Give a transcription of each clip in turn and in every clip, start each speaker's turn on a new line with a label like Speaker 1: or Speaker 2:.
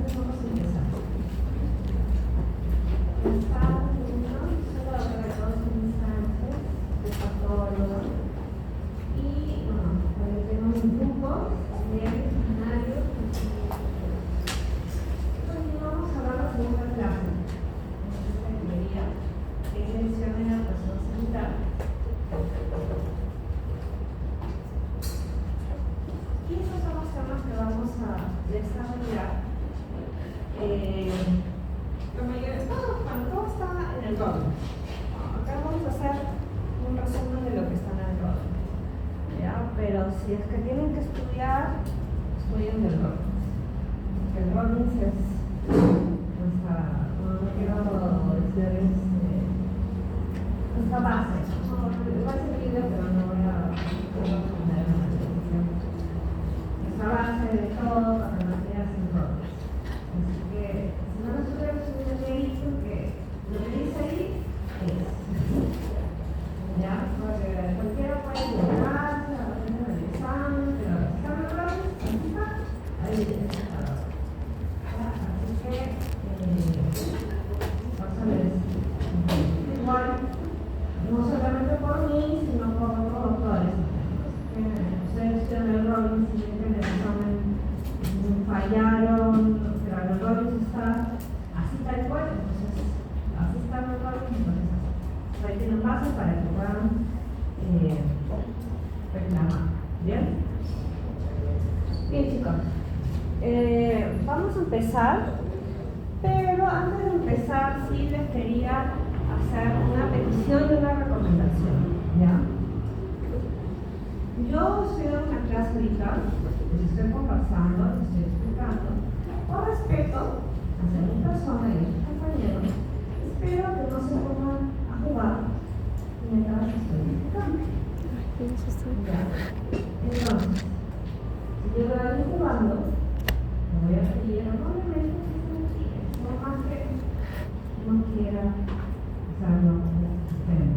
Speaker 1: Entonces vamos a empezar. Está uno, solo habrá dos instantes de patólogo. Y bueno, tenemos un grupo de escenarios. Continuamos a hablar de la segunda clase. Esta teoría que es elección de la razón central. Y estos son los temas que vamos a desarrollar. Todo está en el roadmap. Acá vamos a hacer un resumen de lo que está en el roadmap. ¿Ya? Pero si es que tienen que estudiar, estudien del roadmap. Porque el roadmap es nuestra, no quiero decir, nuestra base. Va a ser video, pero no voy a poner una definición. Nuestra base de todo para las ideas en roadmap. Así que, si no lo estudian, estudien de ahí, porque lo que dice ahí es. ¿Ya? Porque cualquiera puede equivocarse, a veces en el examen, pero el examen roadmap, ahí está. Así que, igual, no solamente por mí, sino por otros autores. Ustedes estudian el Robbins y ven que en el examen fallaron, pero el Robbins está así tal cual, entonces así está el Robbins, entonces ahí tienen base para que puedan reclamar. ¿Bien? Bien, chicos. Vamos a empezar, pero antes de empezar sí les quería hacer una petición y una recomendación, ¿ya? Yo estoy en una clase ahorita, les estoy conversando, les estoy explicando, con respeto hacia mi persona y a mis compañeros, espero que no se pongan a jugar mientras estoy explicando. ¿Ya? Entonces, si yo veo a alguien jugando, me voy a pedir amablemente que se retire, no más que no quiera usarlo como sistema.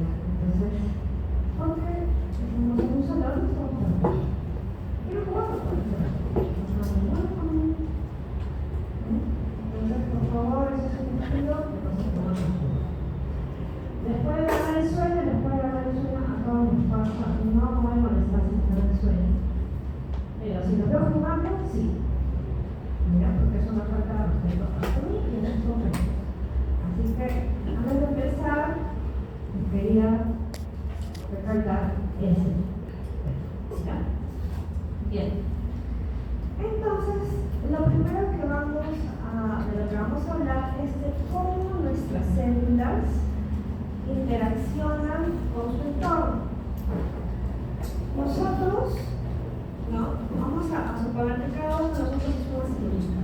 Speaker 1: Entonces, porque estamos en un salón, no estamos jugando. Quiero jugar con el salón. Entonces, por favor, eso es un pido que no se pongan a jugar. Después de ganar el sueño, a todos nos pasa, no voy a molestar si están en el sueño. Pero si lo veo jugando, sí. Mira, porque es una falta de respeto para mí y en estos momentos. Así que, antes de empezar, quería recalcar ese. ¿Ya? Bien. Entonces, lo primero de lo que vamos a hablar es de cómo nuestras células interaccionan con su entorno. Nosotros, ¿no? Vamos a suponer que cada uno de nosotros es una célula.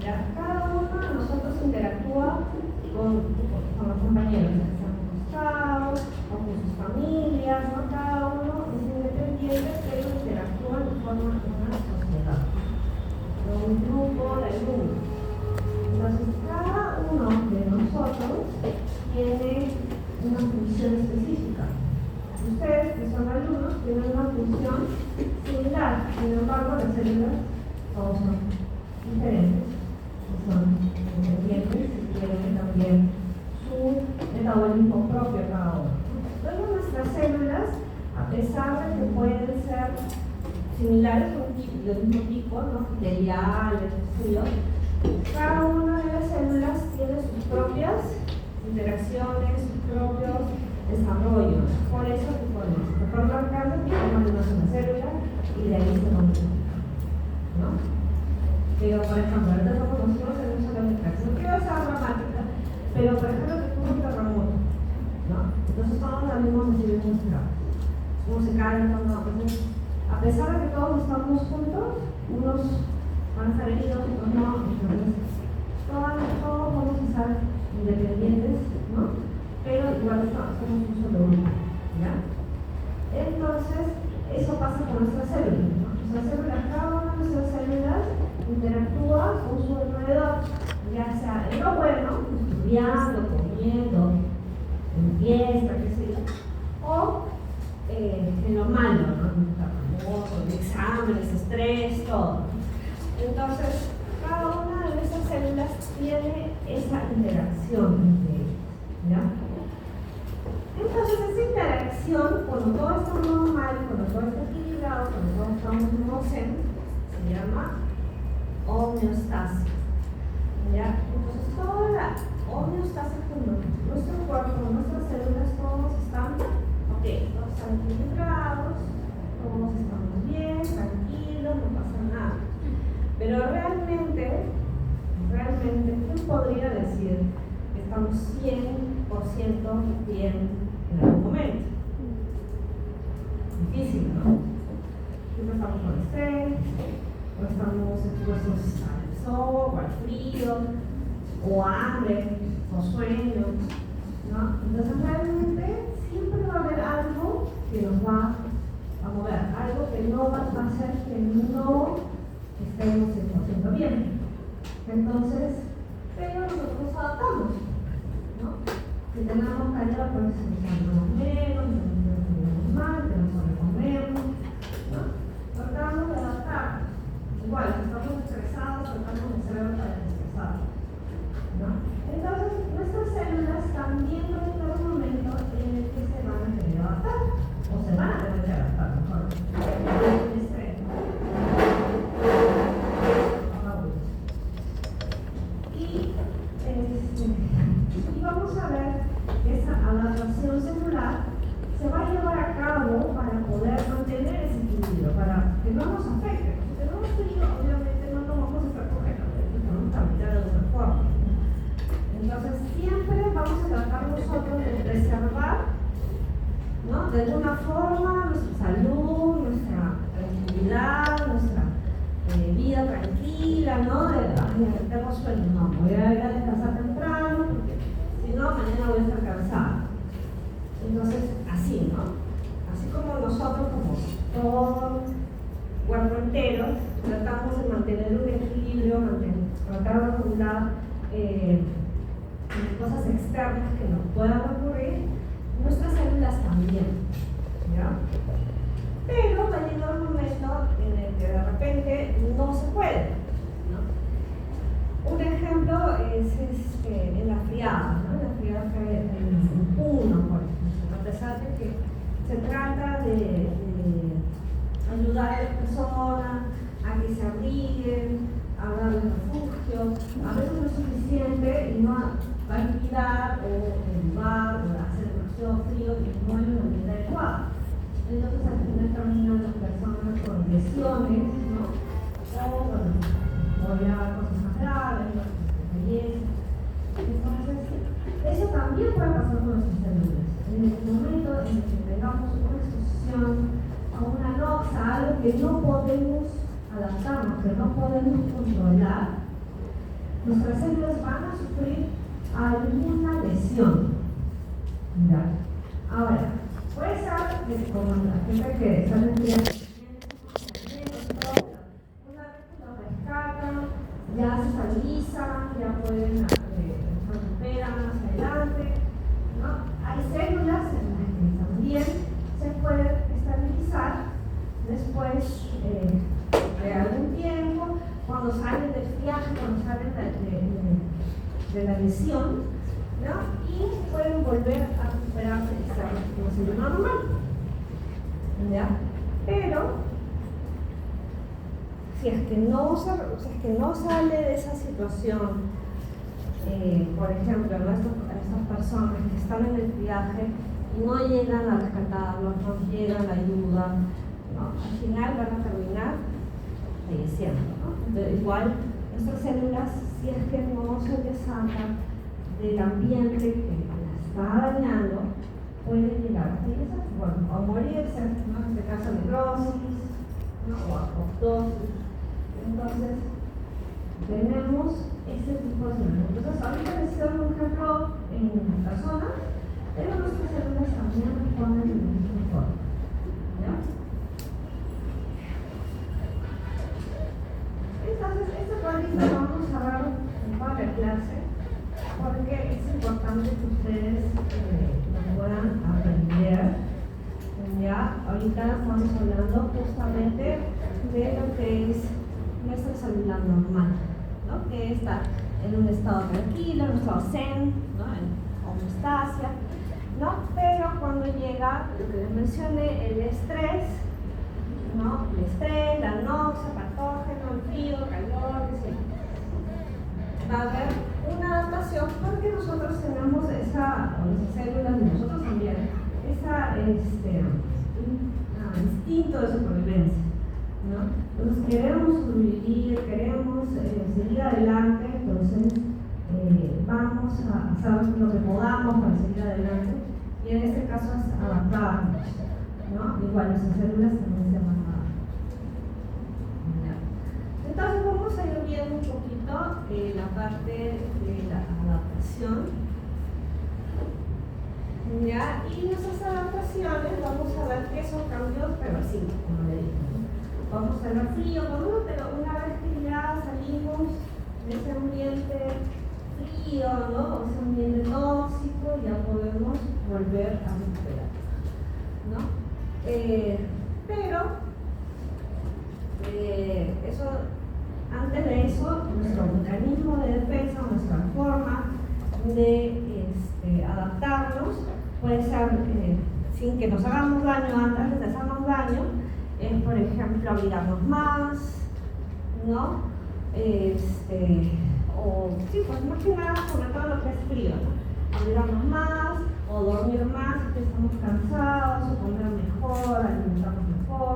Speaker 1: ¿Ya? Cada uno de nosotros interactúa con los compañeros, ya sean acostados o con sus familias, ¿no? Cada uno es independiente, pero interactúa y forma una sociedad, un grupo de alumnos. Entonces, cada uno de nosotros tiene una función específica. Ustedes, que son alumnos, tienen una función similar, sin embargo, las células todos son diferentes, son independientes y tienen también su metabolismo propio cada uno. Entonces, nuestras células, a pesar de que pueden ser similares, son del mismo tipo, ¿no? Epiteliales, cada una de las células tiene sus propias interacciones, sus propios desarrollos. Por eso que podemos formar cambios que forman una sola célula y de ahí se multiplican, ¿no? Pero, por ejemplo, ahorita somos nosotros en un solo interacción. No quiero ser dramática, pero por ejemplo que tuvo un terremoto, ¿no? Entonces todos la misma sensibilidad, cómo se caen, no. Entonces, a pesar de que todos estamos juntos, unos van a estar heridos, otros no. Entonces, todos vamos a estar independientes, ¿no? Pero igual somos un solo grupo, ¿ya? Entonces, eso pasa con nuestras células, ¿no? Nuestras células, cada una de nuestras células interactúa con su alrededor, ya sea en lo bueno, estudiando, comiendo, en fiesta, qué sé yo, o en lo malo, ¿no? En exámenes, estrés, todo. Entonces, interacción entre ellos, ¿ya? Entonces, esa interacción, cuando todo está normal, cuando todo está equilibrado, cuando todos estamos en modo zen, se llama homeostasis, ¿ya? Entonces, toda la homeostasis cuando nuestro cuerpo, nuestras células, todos están, ok, todos están equilibrados, todos estamos bien, tranquilos, no pasa nada. Pero realmente, ¿quién podría decir que estamos 100% bien en algún momento? Difícil, ¿no? Siempre estamos con estrés, o estamos expuestos al sol, o al frío, o hambre, o sueño, ¿no? Entonces realmente siempre va a haber algo que nos va a mover, algo que no va a hacer que no estemos 100% bien. Entonces, pero nosotros nos adaptamos, ¿no? Si tenemos calor, pues nos calmamos menos, nos comemos más, que nos sobrecomemos, ¿no? Tratamos de adaptarnos. Igual, si estamos estresados, tratamos de cerebro para desestresarnos, ¿no? Entonces, nuestras células también van a llegar un momento en el que se van a querer adaptar, o se van a tener que adaptar, mejor. Y vamos a ver que esa adaptación celular se va a llevar a cabo para poder mantener ese equilibrio, para que no nos afecte. Si tenemos frío, obviamente no nos vamos a estar cogiendo, vamos a cambiar de otra forma. Entonces, siempre vamos a tratar nosotros de preservar, ¿no? De alguna forma nuestra salud, nuestra tranquilidad, nuestra vida tranquila, ¿no? Tengo sueño, no, voy a ir a descansar temprano, porque si no, mañana voy a estar cansada. Entonces, así, ¿no? Así como nosotros, como todo cuerpo entero, tratamos de mantener un equilibrio, tratar de acumular cosas externas que nos puedan ocurrir, nuestras células también, ¿ya? Pero va a llegar un momento en el que de repente no se puede, ¿no? Un ejemplo es en la friada, ¿no? En la friada en uno, por ejemplo, a pesar de que se trata de ayudar a las personas a que se abriguen, a darles refugio, a veces no es suficiente y no va a alquilar o lugar o hacer demasiado frío y no hay una medida adecuada. Entonces al final terminan las personas con lesiones, ¿no? O bueno, voy a cosas más graves, belleza. Entonces, eso también puede pasar con nuestras células. En el momento en el que tengamos una exposición a una noxa, algo que no podemos adaptarnos, que no podemos controlar, nuestras células van a sufrir alguna lesión. ¿Ya? Ahora, puede ser que como la gente que sale en día, una vez que los rescatan, ya se estabilizan, ya pueden se recuperan más adelante, ¿no? Hay células en las que también se pueden estabilizar después de algún tiempo, cuando salen del viaje, cuando salen de la lesión, ¿no? Y pueden volver a recuperarse y estar como si fuera normal, ¿ya? Pero si es que no sale de esa situación, por ejemplo, estas personas que están en el viaje y no llegan a rescatarlos, no llega la ayuda, ¿no? Al final van a terminar falleciendo, ¿no? Entonces, igual nuestras células, si es que no se les saca del ambiente que las está dañando, pueden llegar a fallecer, bueno, o morirse, ¿no? En este caso necrosis, ¿no? O apoptosis. Entonces, tenemos este tipo de células. Entonces, ahorita les doy un ejemplo en personas, pero nuestras células también responden de la misma forma, ¿ya? Entonces, este cuadrito lo vamos a ver en toda la clase, porque es importante que ustedes lo puedan aprender. Ya, ahorita estamos hablando justamente de lo que es nuestra célula normal, ¿no? que estar en un estado tranquilo, en un estado zen, ¿no? En homeostasia, ¿no? Pero cuando llega lo que les mencioné, el estrés, ¿no? El estrés, la anoxia, patógeno, el frío, calor, etc. Va a haber una adaptación porque nosotros tenemos esa, o las células de nosotros también, esa instinto de supervivencia, ¿no? Entonces queremos sobrevivir, queremos seguir adelante, entonces vamos a hacer lo que podamos para seguir adelante y en este caso es adaptarnos, ¿no? Igual nuestras células también se van a adaptar. Entonces vamos a ir viendo un poquito la parte de la adaptación. ¿Ya? Y nuestras adaptaciones vamos a ver que son cambios reversibles, como le dije. Vamos a tener frío con uno, pero una vez que ya salimos de ese ambiente frío, ¿no? Ese ambiente tóxico, ya podemos volver a recuperar, ¿no? Pero eso, antes de eso, nuestro mecanismo de defensa, nuestra forma de adaptarnos puede ser sin que nos hagamos daño antes de hacernos daño, es por ejemplo abrigarnos más, ¿no? O sí, pues más que nada sobre todo lo que es frío, ¿no? Abrigarnos más o dormir más si estamos cansados o comer mejor, alimentarnos mejor,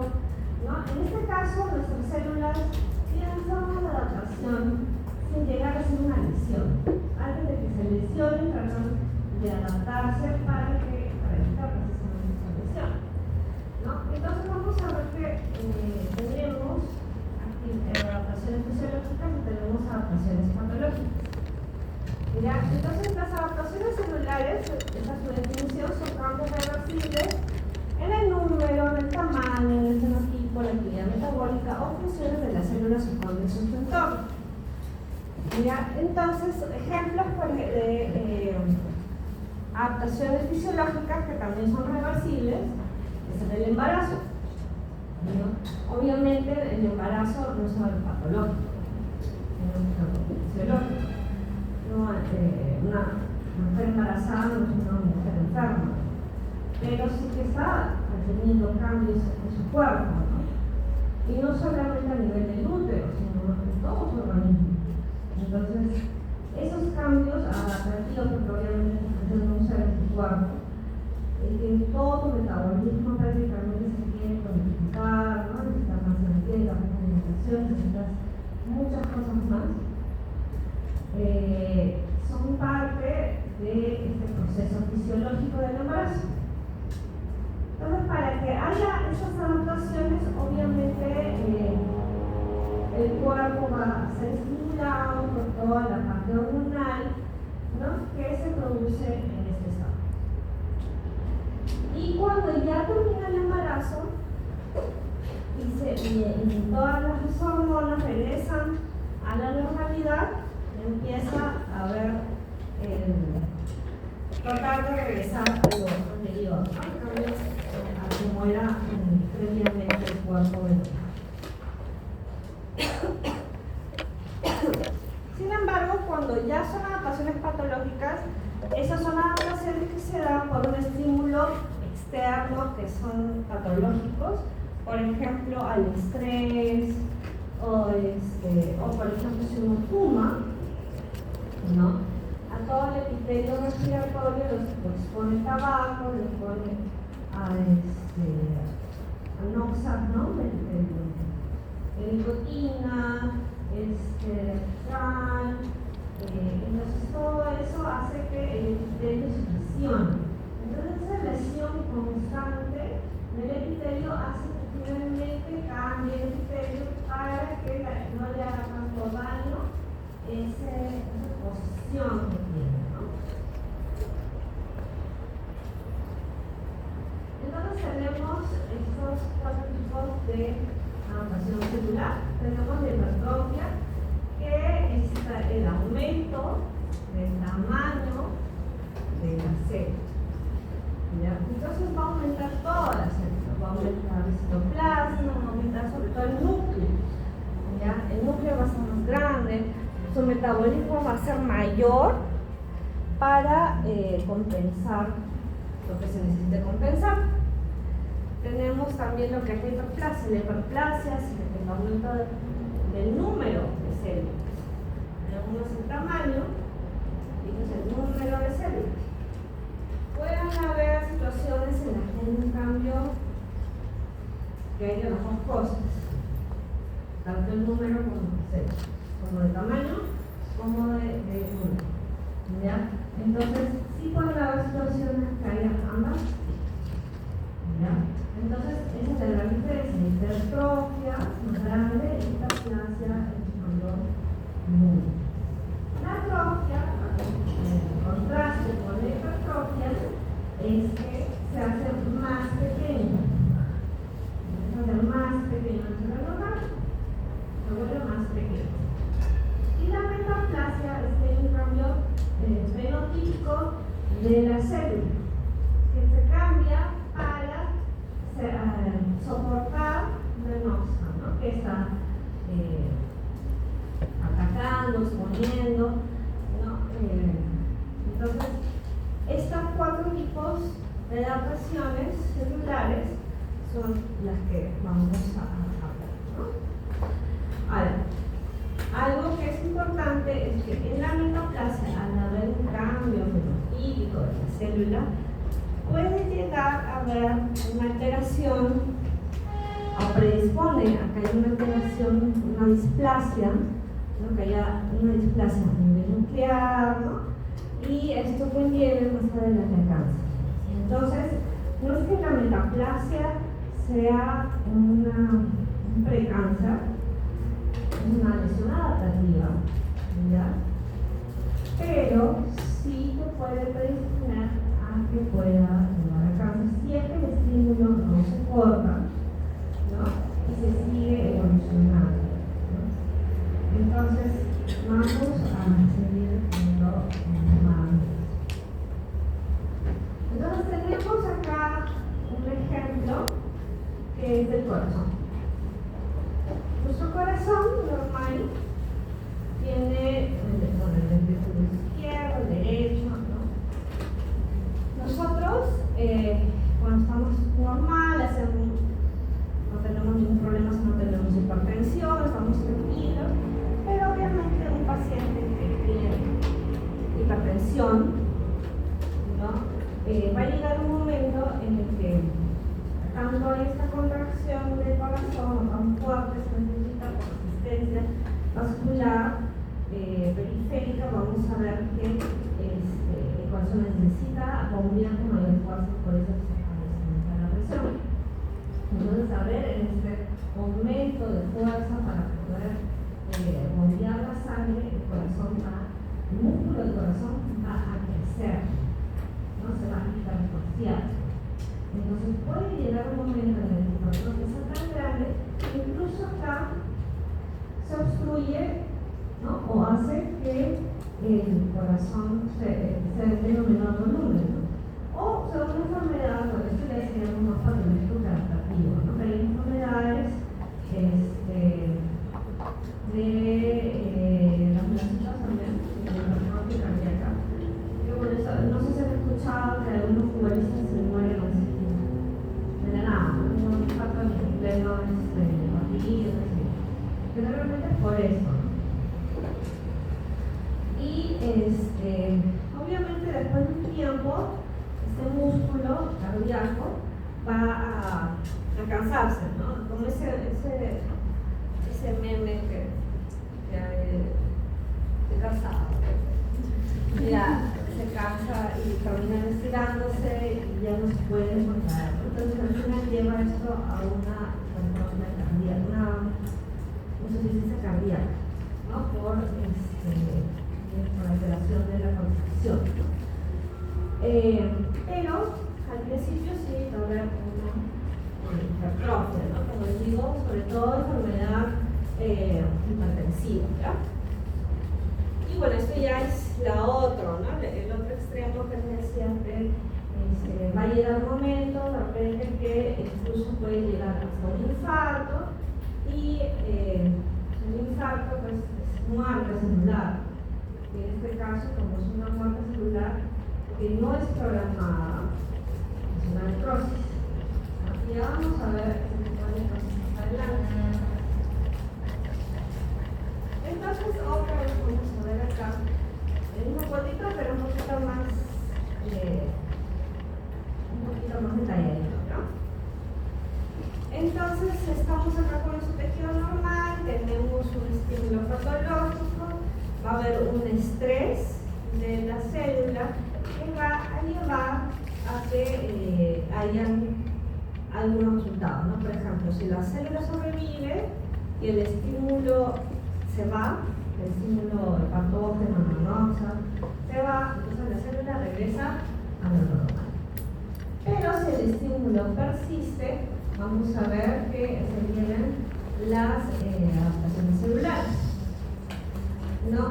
Speaker 1: ¿no? En este caso nuestras células tienen forma de adaptación sin llegar a ser una lesión. Antes de que se lesionen, tratan de adaptarse para evitar precisamente esa lesión, ¿no? Entonces vamos a ver que tenemos aquí adaptaciones fisiológicas y tenemos adaptaciones patológicas. ¿Ya? Entonces las adaptaciones celulares, esa es su definición, son cambios reversibles en el número, en el tamaño, en el fenotipo, la actividad metabólica o funciones de las células o de su entorno. ¿Ya? Entonces, ejemplos de adaptaciones fisiológicas que también son reversibles es el embarazo, ¿no? Obviamente el embarazo no es algo patológico, es algo fisiológico, ¿no? Una mujer embarazada no es una mujer enferma, pero sí que está teniendo cambios en su cuerpo, ¿no? Y no solamente a nivel del útero, sino en todo su organismo. Entonces, esos cambios adaptativos, porque obviamente no un ser en tu cuerpo, que todo tu metabolismo prácticamente se tiene que modificar, ¿no? Necesitas más energía, más alimentación, necesitas muchas cosas más. Son parte de este proceso fisiológico del embarazo. Entonces, para que haya esas adaptaciones, obviamente el cuerpo va a ser estimulado por toda la parte hormonal, ¿no? Que se produce en este estado. Y cuando ya termina el embarazo y todas las hormonas regresan a la normalidad, empieza a haber tratar de regresar a lo anterior, ¿no? A como era previamente el cuerpo de la. Sin embargo, cuando ya son adaptaciones patológicas, esas son adaptaciones que se dan por un estímulo externo que son patológicos, por ejemplo al estrés o por ejemplo si uno fuma, ¿no? A todo el epitelio respiratorio lo expone el tabaco, lo expone a noxas, ¿no? Nicotina, cal, entonces todo eso hace que el epitelio se lesione. Entonces esa lesión constante del epitelio hace que finalmente cambie el epitelio para que no le haga tanto daño esa posición que tiene, ¿no? Entonces tenemos estos cuatro tipos de adaptación celular. Tenemos la hipertrofia, que es el aumento del tamaño de la célula. ¿Ya? Entonces va a aumentar todas las células, va a aumentar el citoplasma, va a aumentar sobre todo el núcleo. ¿Ya? El núcleo va a ser más grande, su metabolismo va a ser mayor para compensar lo que se necesite compensar. Tenemos también lo que es la hiperplasia. La hiperplasia es el aumento del número de células. Uno es el tamaño y otro es el número de células. Pueden haber situaciones en las que hay un cambio que hay de las dos cosas, tanto el número como de tamaño, como de número. ¿Ya? Entonces, sí pueden haber situaciones que haya ambas. ¿Ya? Entonces, esa es la gran diferencia. Hipertrofia más grande y hiperplasia es mayor número. La atrofia, en contraste con la hipertrofia, es que se hace más pequeño. Se hace más pequeño en el lugar, se vuelve más pequeño. Y la metaplasia es que hay un cambio fenotípico de la célula, que se cambia para soportar venosa, ¿no? Que está atacando, exponiendo, ¿no? Entonces, estos 4 tipos de adaptaciones celulares son las que vamos a hablar, ¿no? Ahora, algo que es importante es que en la metaplasia, al haber un cambio fenotípico de la célula, puede llegar a haber una alteración, o predispone a que haya una alteración, una displasia, ¿no? Que haya una displasia a nivel nuclear, ¿no? Y esto conlleve más adelante al cáncer. Entonces, no es que la metaplasia sea un precáncer, una lesión adaptativa, ¿ya? Pero sí te puede predisponer a que pueda llevar a cáncer si es que el estímulo no se corta, ¿no? Y se sigue evolucionando, ¿no? Entonces, vamos a seguir viendo más. Entonces, tenemos acá un ejemplo que es del corazón. Nuestro corazón normal tiene el ventrículo izquierdo, el derecho, ¿no? Nosotros, cuando estamos normal, no tenemos ningún problema si no tenemos hipertensión, estamos tranquilos, pero obviamente un paciente que tiene hipertensión, ¿no? Va a llegar un momento en el que tanto esta contracción del corazón tan fuerte se necesita por asistencia vascular periférica. Vamos a ver que el corazón necesita bombear con mayor fuerza, por eso se aumenta la presión. Entonces, a ver, en este aumento de fuerza para poder bombear la sangre, el músculo del corazón va a crecer, ¿no? Se va a hipertrofiar. Entonces puede llegar un momento en el que el corazón sea tan grande que incluso acá se obstruye, ¿no? O hace que el corazón tenga un menor volumen, ¿no? O sea, una enfermedad, por eso le decíamos más patológico que adaptativo, ¿no? Que hay enfermedades de las placentas también, de la parte cardíaca, que por eso, no sé si han escuchado que algunos futbolistas se mueren así. No falta ni pleno partidos, generalmente es por eso. Y obviamente después de un tiempo, este músculo cardíaco va a cansarse, ¿no? Como ese meme que cansado. Ya se cansa y termina estirándose y ya no se puede contraer. Entonces al final lleva esto a una cardíaca, una insuficiencia cardíaca, ¿no? Por alteración de la contracción. Pero al principio sí va a haber una hipertrofia, ¿no? Como les digo, sobre todo enfermedad hipertensiva, ¿ya? Y bueno, esto ya es la otra, ¿no? El otro extremo que les decía que va a llegar un momento de repente que incluso puede llegar hasta un infarto y un infarto pues es muerte celular, en este caso, como es una muerte celular que no es programada, es una necrosis. Y ya vamos a ver ese tipo de necrosis más adelante. Entonces, otra vez vamos a ver acá el mismo cuadrito, pero un poquito más detalladito, ¿no? Entonces, estamos acá con nuestro tejido normal, tenemos un estímulo patológico, va a haber un estrés de la célula que va a llevar a que hayan algunos resultados, ¿no? Por ejemplo, si la célula sobrevive y el estímulo se va, el estímulo patógeno, ¿no? Se va, entonces la célula regresa a lo normal. Pero si el estímulo persiste, vamos a ver que se vienen las adaptaciones celulares, ¿no?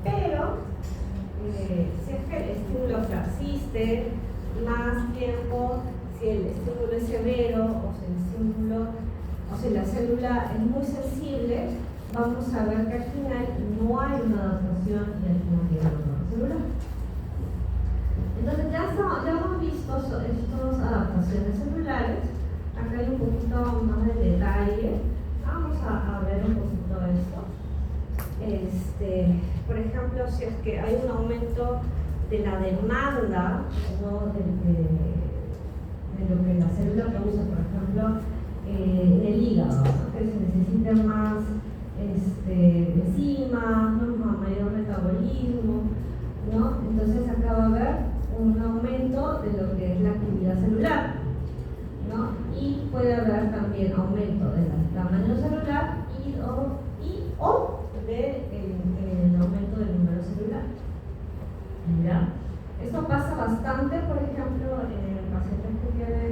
Speaker 1: Pero si es que el estímulo persiste más tiempo, si el estímulo es severo o si la célula es muy sensible, vamos a ver que al final no hay una adaptación y al final viene una nueva celular. Entonces ya hemos visto estas adaptaciones celulares. Acá hay un poquito más de detalle. Vamos a ver un poquito esto. Por ejemplo, si es que hay un aumento de la demanda, ¿no? de lo que la célula produce, por ejemplo, en el hígado, ¿no? Que se necesiten más enzimas, ¿no? Mayor metabolismo, ¿no? Entonces acá va a haber un aumento de lo que es la actividad celular, ¿no? Y puede haber también aumento del tamaño celular o del aumento del número celular. ¿Ya? Esto pasa bastante, por ejemplo, en pacientes que tienen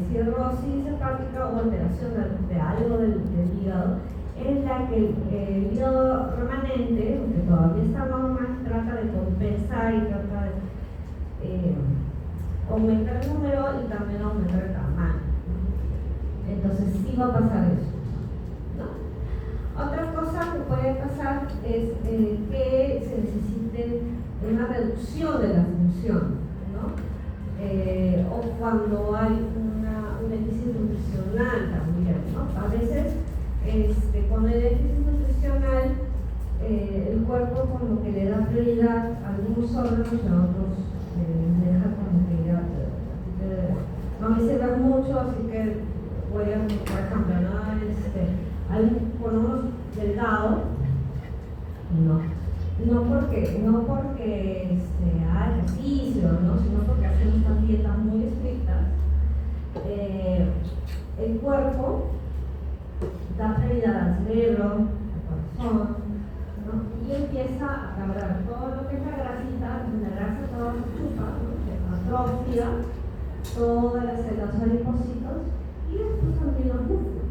Speaker 1: cirrosis hepática o alteración de algo del hígado, en la que el hígado remanente, que todavía está normal, trata de compensar y trata de aumentar el número y también aumentar el tamaño. Entonces sí va a pasar eso, ¿no? Otra cosa que puede pasar es que se necesite una reducción de la función, ¿no? O cuando hay un déficit nutricional también, ¿no? A veces con el déficit nutricional el cuerpo como que le da prioridad a algunos órganos y a otros deja como que ya no me sirve mucho, así que voy a, por ejemplo, ¿no? Ponemos delgado, no porque haga ejercicio, ¿no? Sino porque hacemos unas dietas muy estrictas. El cuerpo da prioridad al cerebro, al corazón, ¿no? Y empieza a cargar todo lo que es la grasa toda se chupa, ¿no? Atrofia todas las células adipocitos y después también los músculos.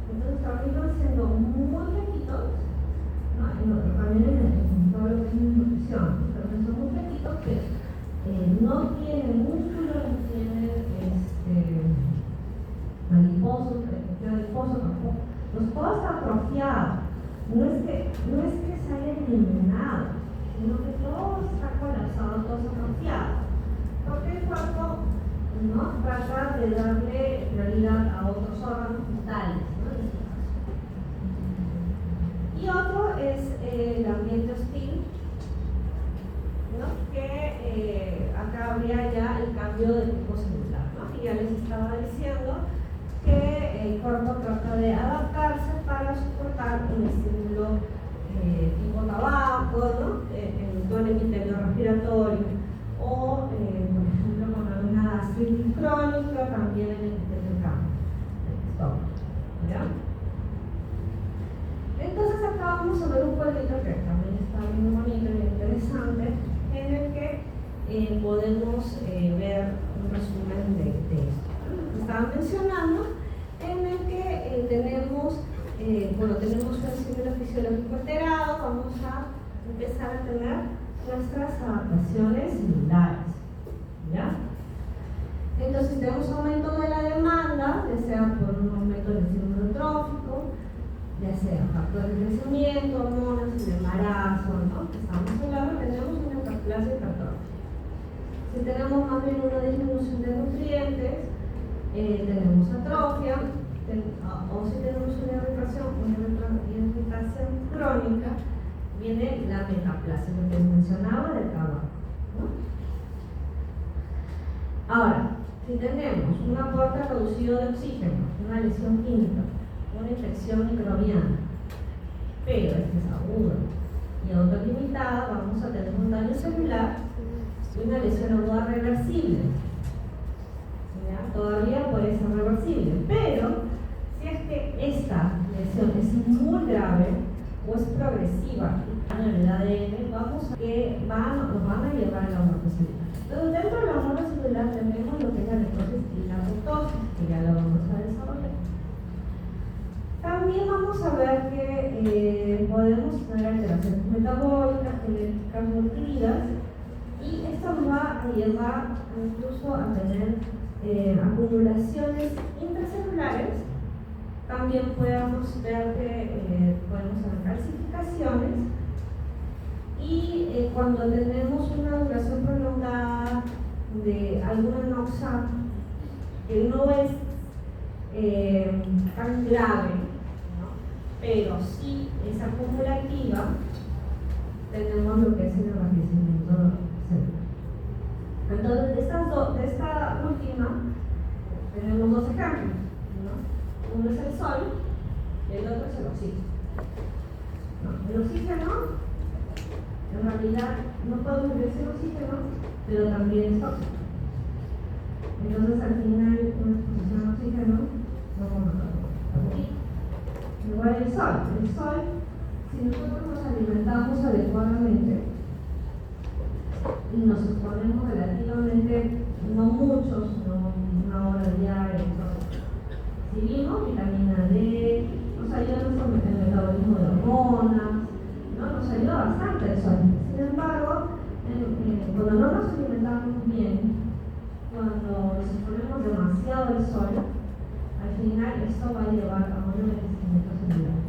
Speaker 1: Entonces terminan siendo muy pequeñitos, ¿no? También en todo lo que es nutrición, pero son muy pequeñitos que no tienen músculo, no tienen adiposos, tampoco. Los puedo estar atrofiados. No es que se haya eliminado, sino que todo está colapsado, todo está atrofiado. Porque el cuerpo no trata de darle prioridad a otros órganos vitales, ¿no? Y otro es el ambiente hostil, ¿no? Que acá habría ya el cambio de tipo celular, ¿no? Y ya les estaba diciendo que el cuerpo trata de adaptarse para soportar un estímulo tipo tabaco, ¿no? En todo el epitelio respiratorio, o por ejemplo con alguna gastritis crónica también en el epitelio del estómago, ¿ya? Entonces acá vamos a ver un cuadrito que también está bien bonito y interesante, en el que podemos ver un resumen de esto. Estaba mencionando, en el que tenemos un estímulo fisiológico alterado, vamos a empezar a tener nuestras adaptaciones celulares, ¿ya? Entonces tenemos aumento de la demanda, ya sea por un aumento del estímulo trófico, ya sea factores de crecimiento, hormonas, el embarazo, ¿no? Que estamos Si tenemos más bien una disminución de nutrientes, tenemos atrofia, o si tenemos una irritación crónica, viene la metaplasia, lo que les mencionaba del tabaco, ¿no? Ahora, si tenemos un aporte reducido de oxígeno, una lesión química, una infección microbiana, pero esta es aguda y autolimitada, vamos a tener un daño celular y una lesión aguda reversible. ¿Ya? Todavía puede ser reversible, pero si es que esta lesión es muy grave o es progresiva en el ADN, vamos a que nos van a llevar a la muerte celular. Entonces, dentro de la muerte celular tenemos lo que es la necrosis y la apoptosis, que ya lo vamos a desarrollar. También vamos a ver que podemos tener alteraciones metabólicas, genéticas nutridas, y esto nos va a llevar incluso a tener acumulaciones intracelulares. También podemos ver que podemos tener calcificaciones, y cuando tenemos una duración prolongada de alguna noxa que no es tan grave, ¿no? Pero sí es acumulativa, tenemos lo que es el envejecimiento celular. Entonces, de esta última tenemos dos ejemplos, ¿no? Uno es el sol y el otro es el oxígeno. ¿No? El oxígeno, en realidad, no podemos vivir sin oxígeno, pero también es tóxico. Entonces, al final, una exposición a oxígeno no vamos a morir. Igual el sol, si nosotros nos alimentamos adecuadamente y nos exponemos relativamente, no muchos, no una hora diaria, si vimos vitamina D, nos ayuda en el metabolismo de hormonas, ¿no? Nos ayuda bastante el sol. Sin embargo, cuando no nos alimentamos bien, cuando nos exponemos demasiado al sol, al final esto va a llevar a un envejecimiento celular,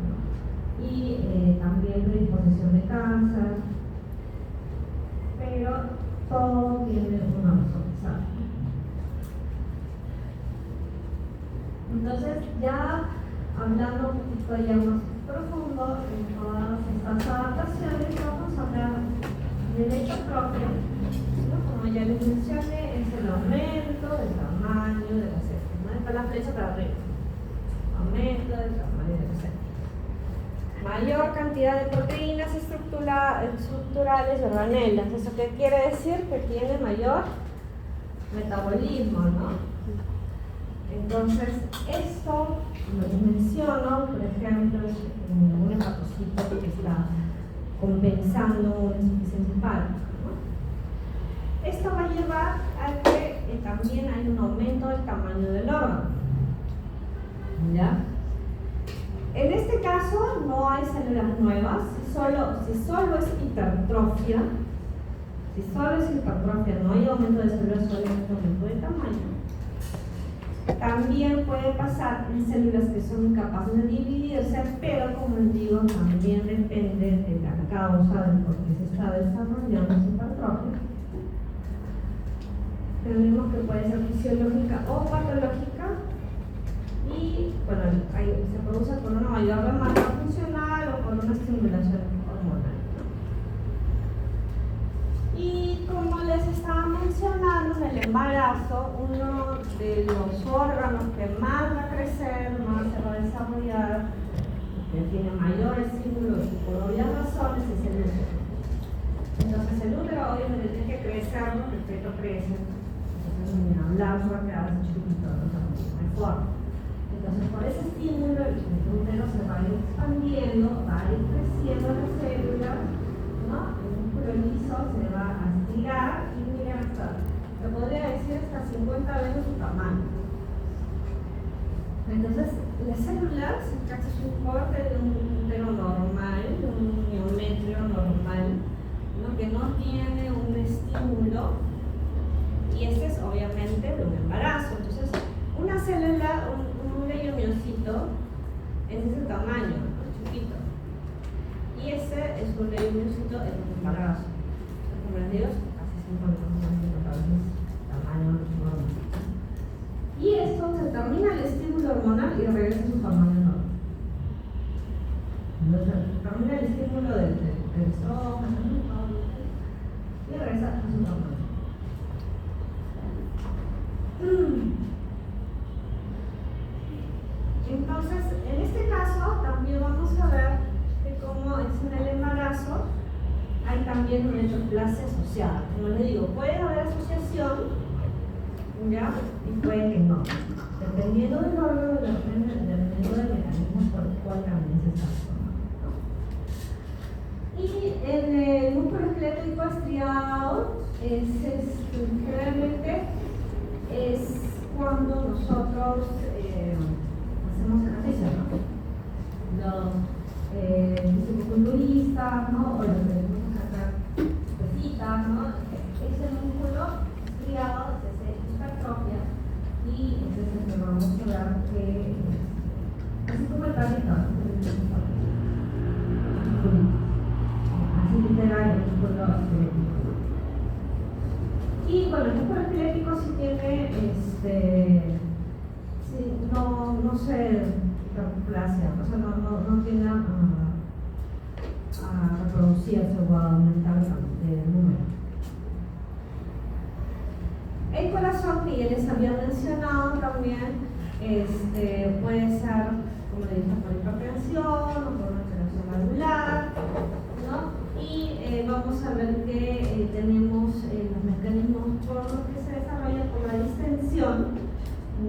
Speaker 1: ¿no? Y también predisposición de cáncer, pero todo tiene una razón, ¿sabes? Entonces, ya hablando un poquito ya más profundo en todas estas adaptaciones, vamos a hablar del heterotropia, ¿no? Como ya les mencioné, es el aumento del tamaño de las células, ¿no? Está la flecha para arriba, aumento del tamaño de las células. Mayor cantidad de proteínas estructurales y organelas. ¿Eso qué quiere decir? Que tiene mayor metabolismo, ¿no? Entonces, esto lo que menciono, por ejemplo, es un hepatocito que está compensando una insuficiencia hepática, ¿no? Esto va a llevar a que también hay un aumento del tamaño del órgano, ¿ya? En este caso no hay células nuevas, si solo es hipertrofia, no hay aumento de células, solo hay aumento de tamaño. También puede pasar en células que son incapaces de dividirse, pero como les digo, también depende de la causa de por qué se está desarrollando esa hipertrofia. Tenemos que puede ser fisiológica o patológica, y bueno, se produce por una mayor demanda funcional o por una estimulación hormonal. Y como les estaba mencionando, en el embarazo, uno de los órganos que más va a crecer, más se va a desarrollar, que tiene mayor estímulo y por obvias razones, es el útero. Entonces el útero obviamente tiene que crecer porque el feto crece. Entonces ni hablar sobre quedarse chiquitito, no hay forma. Entonces por ese estímulo el útero se va a ir expandiendo, va a ir creciendo las células, ¿no? El músculo liso se va a estirar y miren hasta, se podría decir hasta 50 veces su tamaño. Entonces las células, casi es un corte de un útero normal, de un miometrio normal, ¿no? Que no tiene un estímulo, y este es obviamente de un embarazo. Entonces una célula, un leiomiocito, es ese tamaño, ¿no? Chiquito. Y ese es un leiomiocito en un embarazo. Como les digo, casi 50 centímetros, tamaño normal. Y esto se termina el estímulo hormonal y regresa a su tamaño normal. Entonces, termina el estímulo del estrógeno y regresa a su tamaño. Entonces, en este caso, también vamos a ver que como es en el embarazo, hay también una heteroplasia asociada. Como les digo, puede haber asociación, ¿ya? Y puede que no. Dependiendo del órgano, dependiendo del mecanismo por el cual también se está formando, ¿no? Y en el músculo esquelético estriado, generalmente es cuando nosotros hacemos ejercicio, ¿no? Los fisicoculturistas, ¿no? O los que tenemos que hacer pesitas, ¿no? Ese músculo estriado se hipertrofia y entonces vamos a ver que así como el carrito, así literal el músculo esquelético. Y bueno, el músculo esquelético sí tiene no se hiperplasia, o sea, no tiende a reproducirse o a aumentar el número. El corazón, que ya les había mencionado también, puede ser, como le dije, por hipertensión o por una alteración valvular, ¿no? Y vamos a ver que tenemos los mecanismos por los que se desarrolla por la distensión,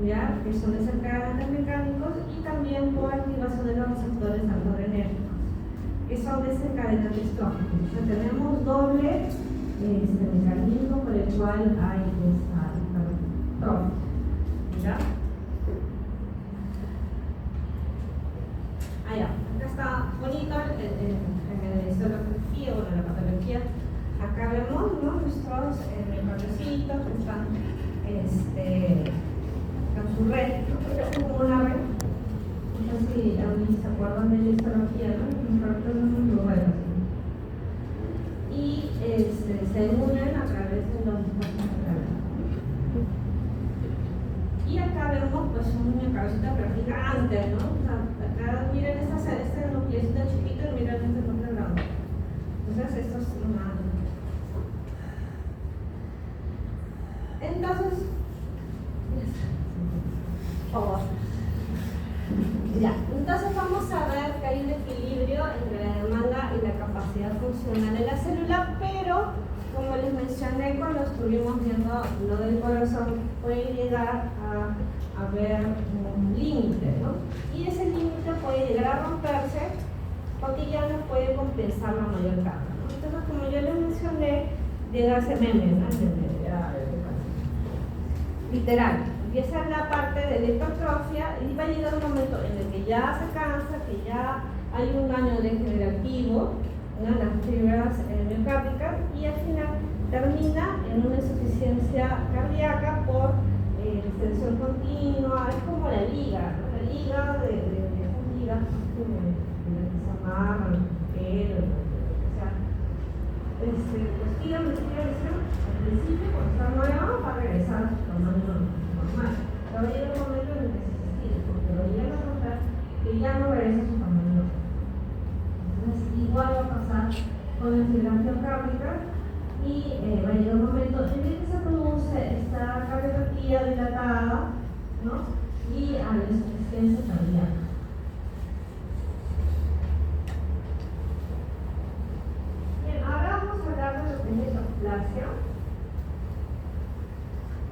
Speaker 1: ¿ya? Que son desencadenantes mecánicos, y también por activación de los receptores adrenérgicos, que son desencadenantes tróficos. O sea, tenemos doble mecanismo por el cual hay esta hipertrofia, ¿ya? Acá está bonito en la histología o en la patología. Acá vemos, ¿no? Nuestros microcitos que están con su red, ¿no? Es como una red. No sé si se acuerdan de la histología, ¿no? Los redes. Y se unen a través de los espacios cerebrales. Y acá vemos pues un microcito pero gigante, ¿no? O sea, acá miren este nucleocito chiquito y miren este núcleo grande. Entonces esto es una... Entonces, por favor. Ya, entonces vamos a ver que hay un equilibrio entre la demanda y la capacidad funcional de la célula, pero como les mencioné cuando estuvimos viendo lo del corazón, puede llegar a haber un límite, ¿no? Y ese límite puede llegar a romperse porque ya no puede compensar la mayor carga, ¿no? Entonces, como yo les mencioné, llega a ser meme, ¿no? Literal, empieza en la parte de la hipertrofia y va a llegar un momento en el que ya se cansa, que ya hay un daño degenerativo, ¿no? Las fibras miocárdicas, y al final termina en una insuficiencia cardíaca por extensión continua. Es como la liga, ¿no? La liga de esas ligas que se amarran, pero, o sea, pues tiran, al principio cuando está nueva va a regresar a su tamaño normal, pero va a llegar un momento en el que se estira, porque lo llegan a notar que ya no regresa a su tamaño normal. Entonces igual va a pasar con la fibrilación cardíaca, y va a llegar un momento en el que se produce esta cardiopatía dilatada, ¿no? Y a la insuficiencia cardíaca. Bien, ahora vamos a hablar de lo que es la hiperplasia.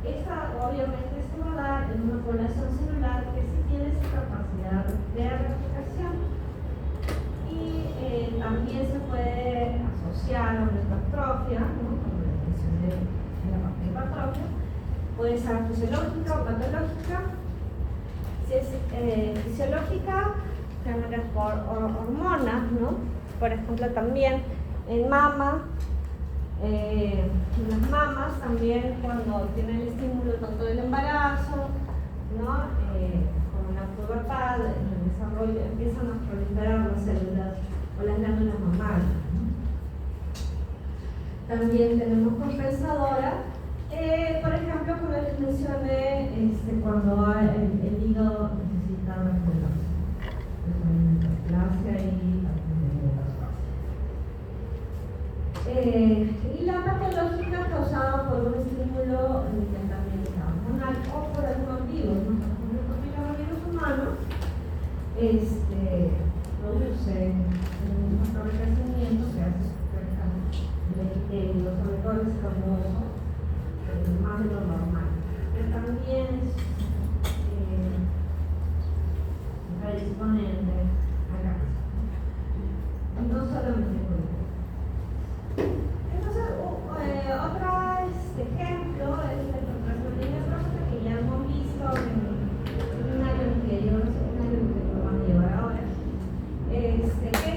Speaker 1: Esta obviamente se va a dar en una población celular que sí tiene esa capacidad de replicación, y también se puede asociar a una hipertrofia, ¿no? Como les mencioné en la parte de hipertrofia. Puede ser fisiológica o patológica. Si es fisiológica, generada por hormonas, ¿no? Por ejemplo, también en mama. Las mamas también, cuando tienen el estímulo tanto del embarazo, ¿no? Como la pubertad, en el desarrollo, empiezan a proliferar las células o las glándulas mamarias, ¿no? También también tenemos compensadora. Por ejemplo, como les mencioné, cuando el hígado necesita regeneración, y la patológica causada por un estímulo intensamente hormonal o por algún virus, ¿no? Por el virus humano, produce un factor de crecimiento que hace sobre todo el escamoso, más de lo normal, pero también es predisponente a cáncer. No solamente por eso. Entonces, otro ejemplo es el retrotransferencia próstata que ya hemos visto en un año anterior, un año que lo van a llevar ahora, que es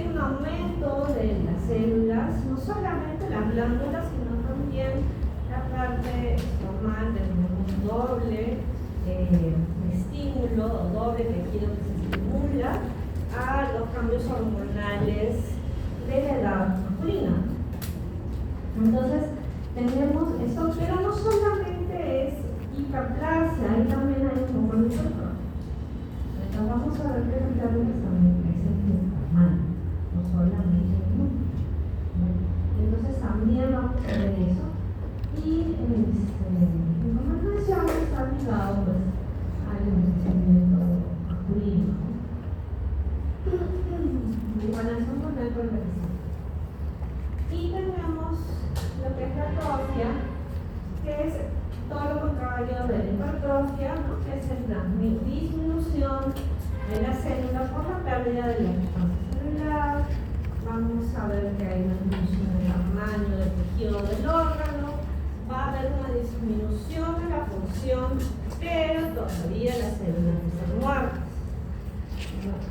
Speaker 1: un aumento de las células, no solamente las glándulas, sino también la parte normal del doble estímulo o doble tejido que se estimula a los cambios hormonales de la edad masculina. Entonces, tenemos eso, pero no solamente es hiperplasia, ahí también hay un poco de hipertrofia. Entonces, vamos a ver que las glándulas también crecen en tamaño, no solamente en número. Entonces, también vamos a ver eso. Y, como mencioné, está ligado pues, al envejecimiento masculino. Igual es un momento envejecido. Y tenemos lo que es la atrofia, que es todo lo contrario de la hipertrofia, ¿no? Que es la disminución de la célula por la pérdida de la sustancia celular. Vamos a ver que hay una disminución del tamaño del tejido del órgano, va a haber una disminución de la función, pero todavía las células están muertas.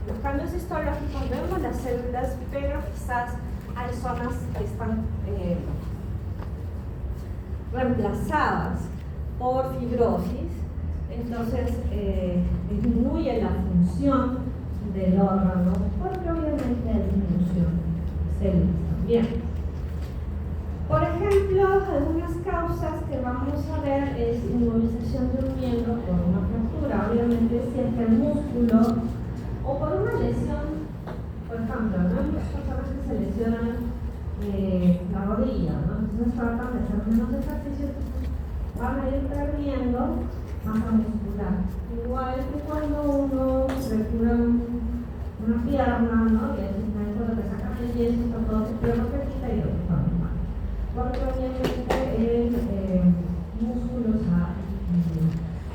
Speaker 1: Los cambios histológicos vemos las células, pero quizás hay zonas que están reemplazadas por fibrosis, entonces disminuye la función del órgano, porque obviamente hay disminución de células también. Por ejemplo, algunas causas que vamos a ver es inmovilización de un miembro por una fractura, obviamente si es el músculo, o por una lesión, por ejemplo, ¿no? Hay muchas personas que se lesionan la rodilla, ¿no? Entonces tratan de hacer menos ejercicio, van a ir perdiendo masa muscular. Igual que cuando uno fractura una pierna, ¿no? Y al final cuando te sacan el yeso, está todo se pierde quita y otro está mal. Porque obviamente el músculo está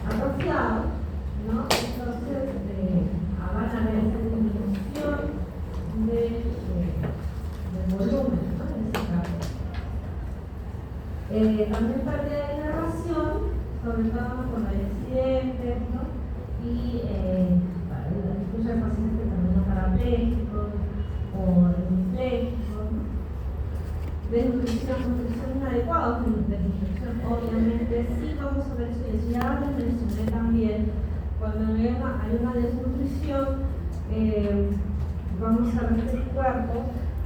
Speaker 1: atrofiado, ¿no? Entonces van a ver esa disminución del volumen, ¿no? En ese caso. También pérdida de inervación, sobre todo con los accidentes, ¿no? Y incluso hay pacientes que también son parapléjicos o hemipléjicos, ¿no? Nutrición inadecuada, desnutrición, obviamente sí vamos a ver eso, y ya les mencioné también, cuando hay una desnutrición, vamos a ver que el cuerpo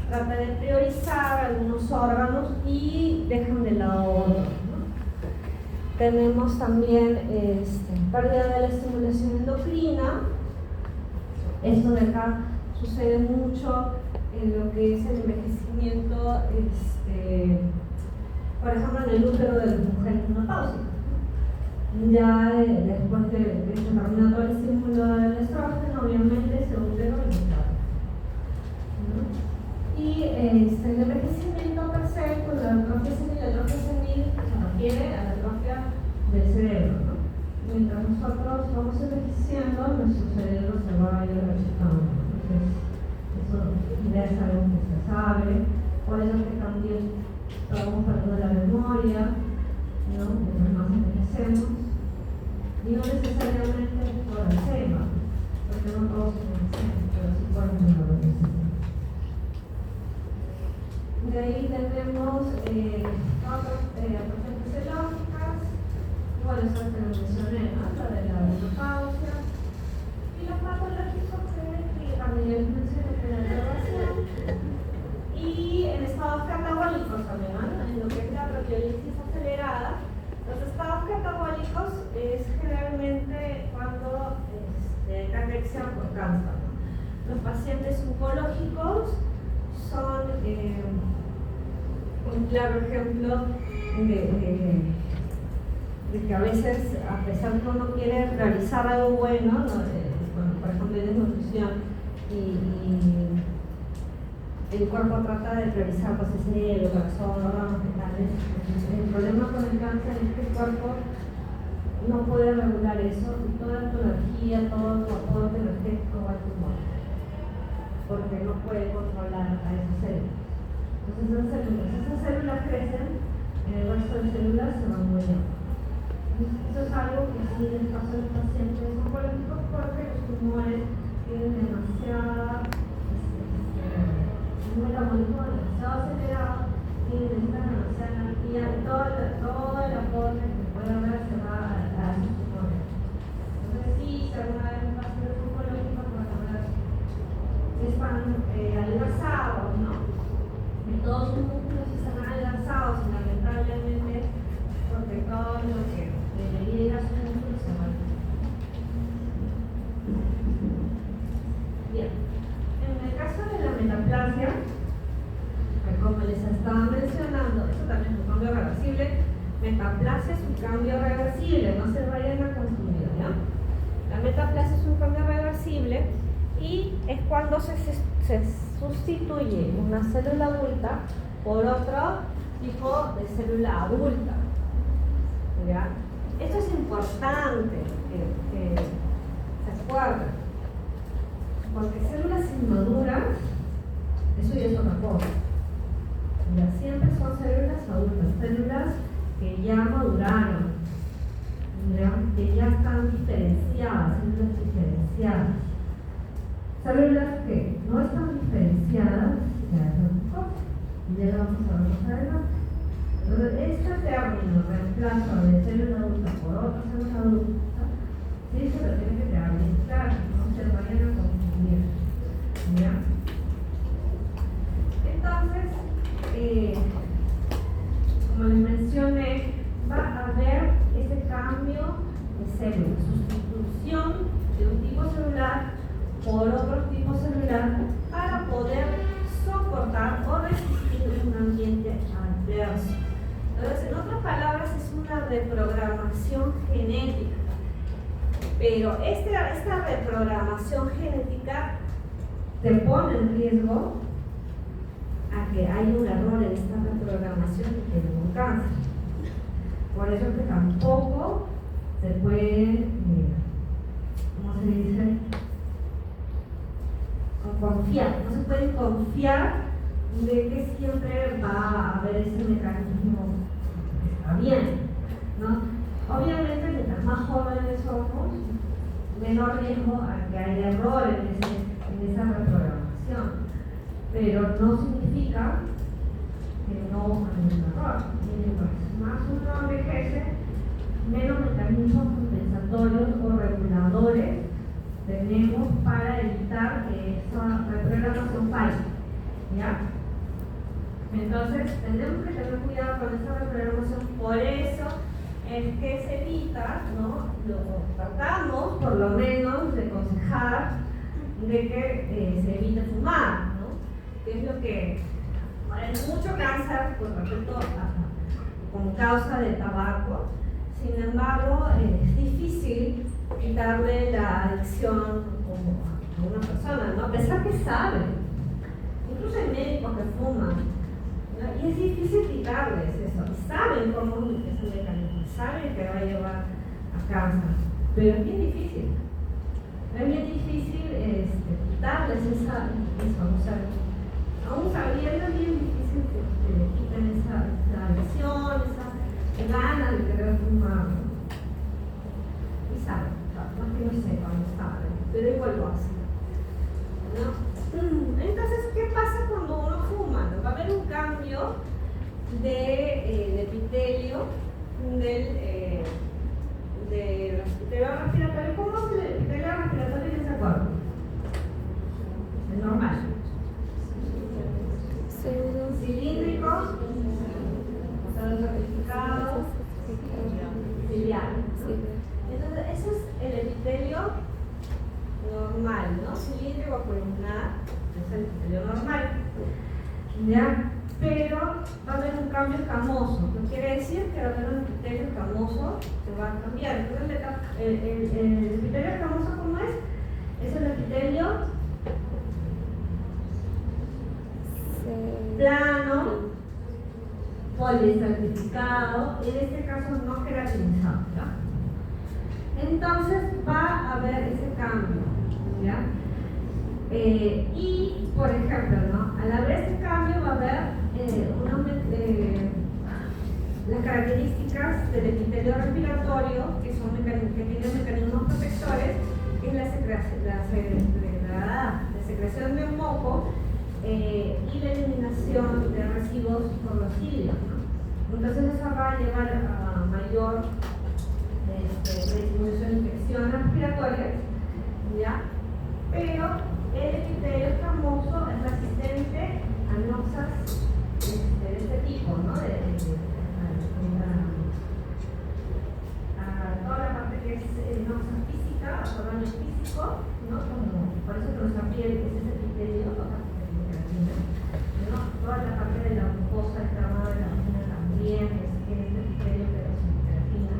Speaker 1: trata de priorizar algunos órganos y dejan de lado otros, ¿no? Tenemos también pérdida de la estimulación endocrina. Esto de acá sucede mucho en lo que es el envejecimiento, por ejemplo, en el útero de las mujeres menopáusicas. Ya después de terminar todo el estímulo del estrógeno, obviamente ese útero inflama, ¿no? Y el envejecimiento per se, con la atrofia senil se refiere a la atrofia del cerebro, ¿no? Mientras nosotros vamos envejeciendo, nuestro cerebro se va a ir achicando. Entonces, eso ya es algo que se sabe. Por eso que también vamos perdiendo la memoria, ¿no? Mientras más envejecemos. Y no necesariamente por Alzheimer, porque no todos envejecemos, pero sí por el envejecimiento. De ahí tenemos otras atrofias fisiológicas. Bueno, eso te lo mencioné, ¿no? La de la menopausia. Y los patológicos que también mencioné, que la elevación. Y en estados catabólicos también, ¿no? En lo que es la anorexia por cáncer, ¿no? Los pacientes oncológicos son un claro ejemplo de que a veces, a pesar que uno quiere realizar algo bueno, ¿no? Por ejemplo, de nutrición, y el cuerpo trata de priorizar pues, el cerebro, corazón, órganos vitales. El problema con el cáncer es que el cuerpo no puede regular eso, y toda tu energía, todo tu aporte energético va al pulmón, porque no puede controlar a esas células. Entonces esas células crecen, el resto de células se van muriendo. Eso es algo que sí les pasa a los pacientes oncológicos, porque los tumores tienen demasiada un metabolismo demasiado acelerado y necesitan demasiada energía, y todo el aporte que puede haber se va a esos tumores. Entonces sí, si alguna vez un paciente oncológico puede haber, están adelgazados, ¿no? Y todos sus músculos están adelgazados, y lamentablemente, porque todo lo que debería ir a sus músculos se va. Bien. En el caso de la metaplasia, como les estaba mencionando, esto también es un cambio reversible. Metaplasia es un cambio reversible, no se vayan a confundir, ¿ya? La metaplasia es un cambio reversible y es cuando se sustituye una célula adulta por otro tipo de célula adulta, ¿ya? Esto es importante que se acuerden, porque células inmaduras, eso ya es otra cosa. Ya siempre son células adultas, células que ya maduraron, que ya están diferenciadas, células diferenciadas. Células que no están diferenciadas, ya es otra cosa, y ya lo vamos a ver más adelante. Entonces, este término, reemplazo de célula adulta por otra célula adulta, sí se lo tiene que quedar bien claro, no se vayan a confundir. ¿Ya? Entonces, como les mencioné, va a haber ese cambio de célula, sustitución de un tipo celular por otro tipo celular para poder soportar o resistir un ambiente adverso. Entonces, en otras palabras, es una reprogramación genética. Pero esta reprogramación genética te pone en riesgo a que haya un error en esta reprogramación y que tenga un cáncer. Por eso es que tampoco se puede, ¿cómo se dice? Confiar. No se puede confiar de que siempre va a haber ese mecanismo que está bien, ¿no? Obviamente, mientras más jóvenes somos, menor riesgo a que haya error en esa reprogramación. Pero no significa que no haya un error. Mientras más uno envejece, menos mecanismos compensatorios o reguladores tenemos para evitar que esa reprogramación falle. ¿Ya? Entonces, tenemos que tener cuidado con esa reprogramación. Por eso es que se evita, ¿no? Lo tratamos, por lo menos, de aconsejar de que se evite fumar, ¿no? Que es lo que hay mucho cáncer con respecto como causa del tabaco. Sin embargo, es difícil quitarle la adicción a una persona, ¿no? A pesar que saben, incluso hay médicos que fuman, ¿no? Y es difícil quitarles eso, y saben cómo es el mecanismo, saben que va a llevar a cáncer, pero es bien difícil. Es bien difícil quitarles eso, o sea, aún sabiendo, es bien difícil que le quiten esa adicción, esa ganas de querer fumar, ¿no? Y saben, no es que no sepan, saben, pero igual lo hacen, ¿no? Entonces, ¿qué pasa cuando uno fuma? Va a haber un cambio de epitelio del epitelio respiratorio. ¿Cómo es el epitelio respiratorio en ese cuerpo? El normal. Cilíndrico, certificado, ciliar. Entonces, ese es el epitelio normal. normal, ¿no? Cilíndrico o columnar, es el epitelio normal, ¿ya? Pero va a haber un cambio escamoso, que quiere decir que va a haber un epitelio escamoso que va a cambiar. Entonces, el epitelio escamoso, ¿cómo es? Es el epitelio plano, poliestratificado, en este caso no queratinizado, ¿ya? Entonces va a haber ese cambio, ¿ya? Y, por ejemplo, ¿no? Al haber ese cambio va a haber las características del epitelio respiratorio, que tienen mecanismos protectores, que es la secreción de moco y la eliminación de residuos por los cilios, ¿no? Entonces eso va a llevar a mayor disminución de infecciones respiratorias, ¿ya? Pero el epitelio escamoso es resistente a noxas de este tipo, ¿no? A toda la parte que es noxa física, o daño físico, ¿no? Por eso que nuestra piel es ese epitelio, ¿no? Toda la parte de la mucosa externa de la vagina también es este epitelio que nos queratina,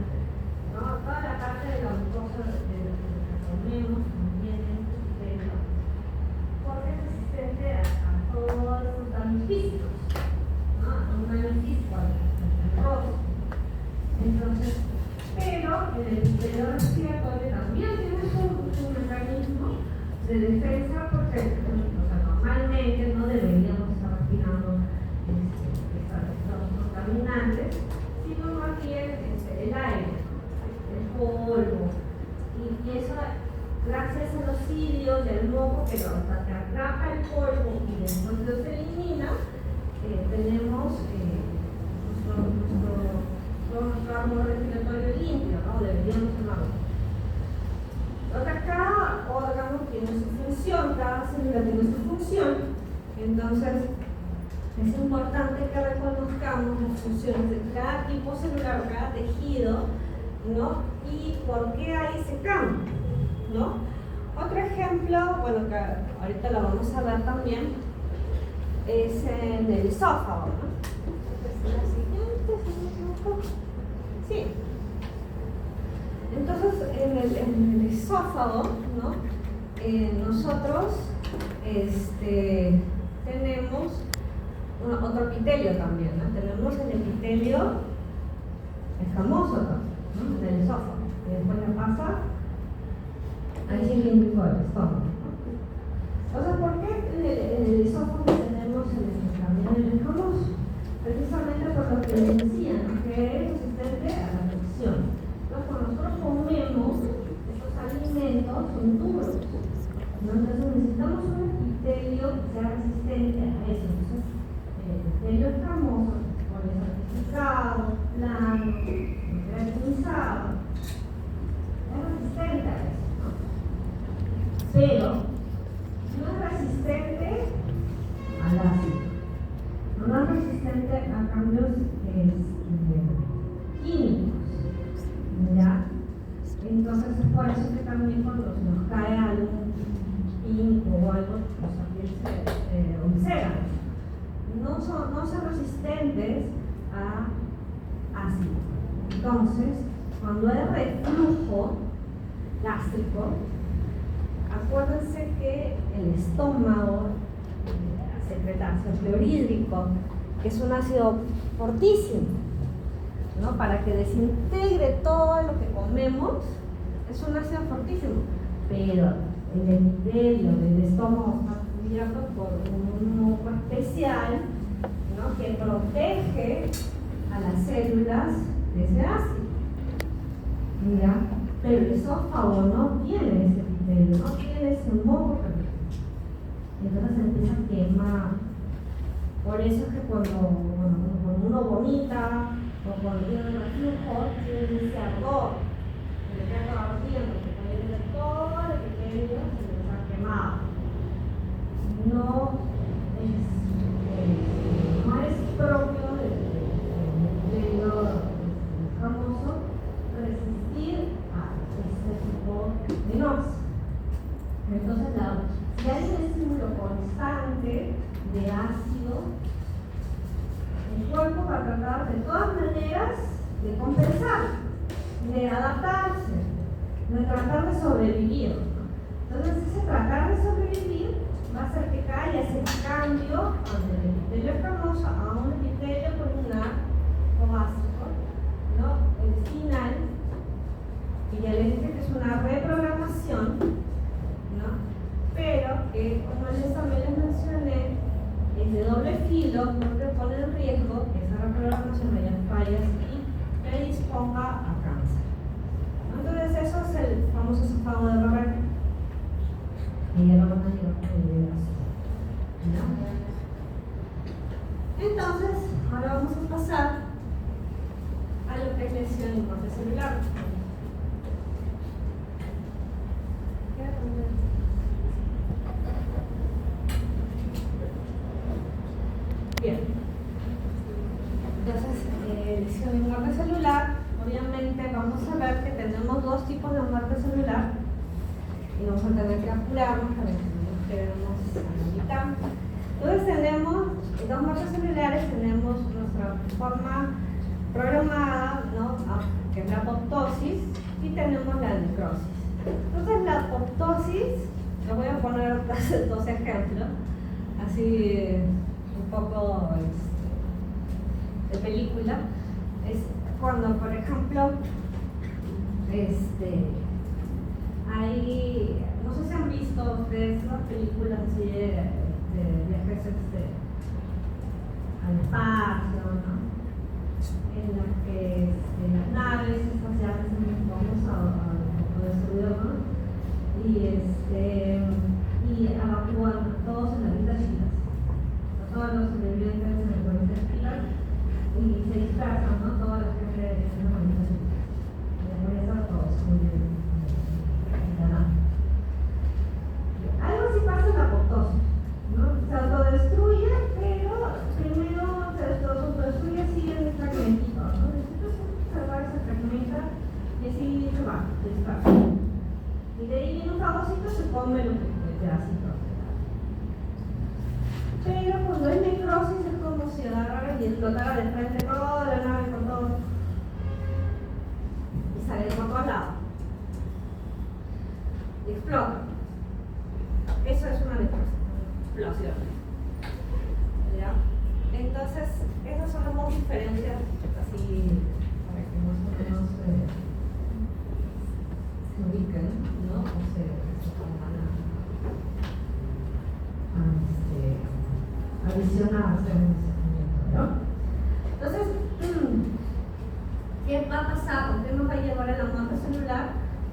Speaker 1: ¿no? Toda la parte de la mucosa de lo que comemos también es este epitelio, porque es resistente a todos los daños físicos, ¿no? Un daño físico al rostro. Entonces, pero el epitelio respiratorio también tiene su mecanismo de defensa, porque normalmente no deberíamos estar respirando estos contaminantes, sino más bien el aire, el polvo, y eso gracias a los cilios y al moco que atrapa el polvo y después los elimina, tenemos nuestro árbol respiratorio limpio, ¿no? Deberíamos tenerlo. Entonces, cada órgano tiene su función, cada célula tiene su función, entonces es importante que reconozcamos las funciones de cada tipo celular o cada tejido, ¿no? Y por qué hay ese cambio, ¿no? Otro ejemplo, bueno, que ahorita lo vamos a ver también, es en el esófago, ¿no? Es la siguiente, si no me equivoco. Sí. Entonces, en el esófago, ¿no? Nosotros tenemos otro epitelio también, ¿no? Tenemos el epitelio escamoso también, ¿no? En el esófago. Y después le pasa al cilíndrico del estómago, ¿no? Entonces, ¿por qué en el esófago tenemos también el escamoso? Precisamente por lo que les decía, ¿no? Que es resistente a la fricción. Entonces, cuando nosotros comemos, estos alimentos son duros, ¿no? Entonces necesitamos un epitelio que sea resistente a eso. Entonces, el epitelio escamoso, policertificado, plano, queratinizado, es resistente a eso, ¿no? Pero no es resistente al ácido, no es resistente a cambios químicos, ¿ya? Entonces es por eso que también cuando se nos cae algún químico o algo, pues también se ulceran. No son resistentes a ácido. Entonces, cuando hay reflujo gástrico, acuérdense que el estómago secreta ácido clorhídrico, que es un ácido fortísimo, ¿no? Para que desintegre todo lo que comemos, es un ácido fortísimo, pero el epitelio del estómago está cubierto por un moco especial, ¿no? Que protege a las células de ese ácido, ¿ya? Pero el esófago no tiene ese epitelio, no tiene ese moco, entonces empieza a quemar. Por eso es que cuando uno vomita o cuando tiene un reflujo, tiene ese ardor, se le queda ardiendo, porque puede tener todo el epitelio se les ha quemado. No es propio del epitelio escamoso resistir a este tipo de nox. Entonces de ácido, el cuerpo va a tratar de todas maneras de compensar, de adaptarse, de tratar de sobrevivir, ¿no? Entonces ese tratar de sobrevivir va a hacer que haya ese cambio del epitelio escamoso a un epitelio columnar o básico, ¿no? El final, y ya les dije que es una reprogramación, ¿no? Pero que, como también les mencioné, es de doble filo porque pone en riesgo que esa reprogramación haya fallas y predisponga a cáncer, ¿no? Entonces eso es el famoso cefado de Roberta, y ya lo van a llevar con ideas, ¿no? Entonces ahora vamos a pasar a lo que es lesión intracelular. Bien, entonces lesión de muerte celular, obviamente vamos a ver que tenemos dos tipos de muerte celular y vamos a tener que apurarnos para que no nos quedemos a la mitad. Entonces tenemos dos muertes celulares, tenemos nuestra forma programada, ¿no? Que es la apoptosis, y tenemos la necrosis. Entonces la apoptosis, les voy a poner dos ejemplos, así un poco de película. Es cuando, por ejemplo, hay, no sé si han visto ustedes unas películas así de viajes al espacio, ¿no? En las que las naves espaciales vamos a destruirnos y evacúan a todos en la vida chilas, a todos los sobrevivientes en el planeta chilas, y se dispersan, ¿no? Toda la gente de la planeta chilas, y después de todos muy algo así pasa en la apoptosis, ¿no? Se autodestruye, pero primero se autodestruye así en el fragmentito, ¿no? Necesitas observar ese fragmento y así se va, se dispara. Y de ahí viene un fagocito, se come el pedacito. Pero cuando es necrosis es como si agarrara y explotara de frente toda la nave con todo y sale por todos lados y explota. Eso es una explosión, ¿ya? Entonces, esas son las dos diferencias, así para que más o menos se ubiquen, ¿no? O se pongan a visionarse en ese momento, ¿no? Entonces, ¿qué va a pasar o qué nos va a llevar a la muerte celular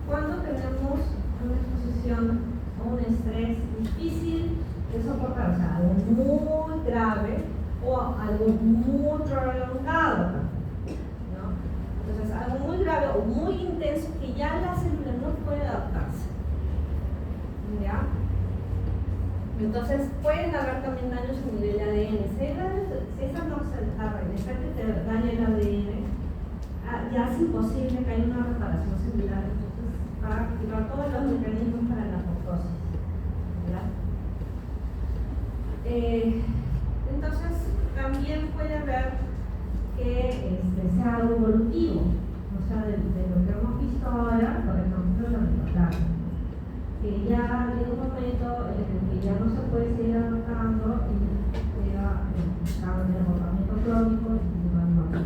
Speaker 1: cuando tenemos una exposición o un estrés difícil de soportar, o sea, algo muy grave o algo muy prolongado, ¿no? Entonces, algo muy grave o muy intenso que ya la célula no puede adaptarse, ¿ya? Entonces, pueden haber también daños a nivel de ADN. Si esa no se desarrolla, de repente te daña el ADN, ya es imposible que haya una reparación celular. Para activar todos los mecanismos para la apoptosis, ¿verdad? Entonces, también puede haber que sea algo evolutivo, o sea, de lo que hemos visto ahora, por ejemplo, la mitoplasia, que ya llega un momento en el que ya no se puede seguir adaptando y llega el agotamiento crónico y va a muerte.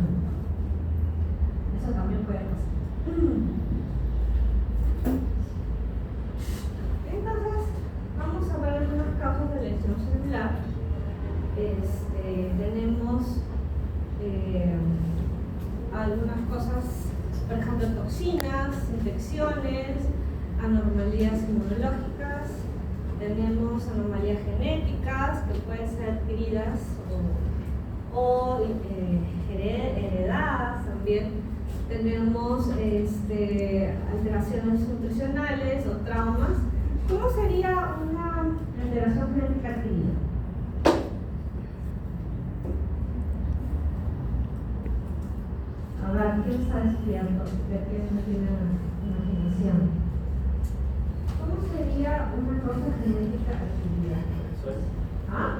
Speaker 1: Eso también puede pasar. Entonces, vamos a ver algunas causas de lesión celular. Tenemos algunas cosas, por ejemplo, toxinas, infecciones, anomalías inmunológicas, tenemos anomalías genéticas que pueden ser adquiridas o heredadas también. Tenemos alteraciones nutricionales o traumas. ¿Cómo sería una alteración genética adquirida? A ver, ¿quién está despierto? ¿Quién no tiene imaginación? ¿Cómo sería una cosa genética adquirida? ¿Ah?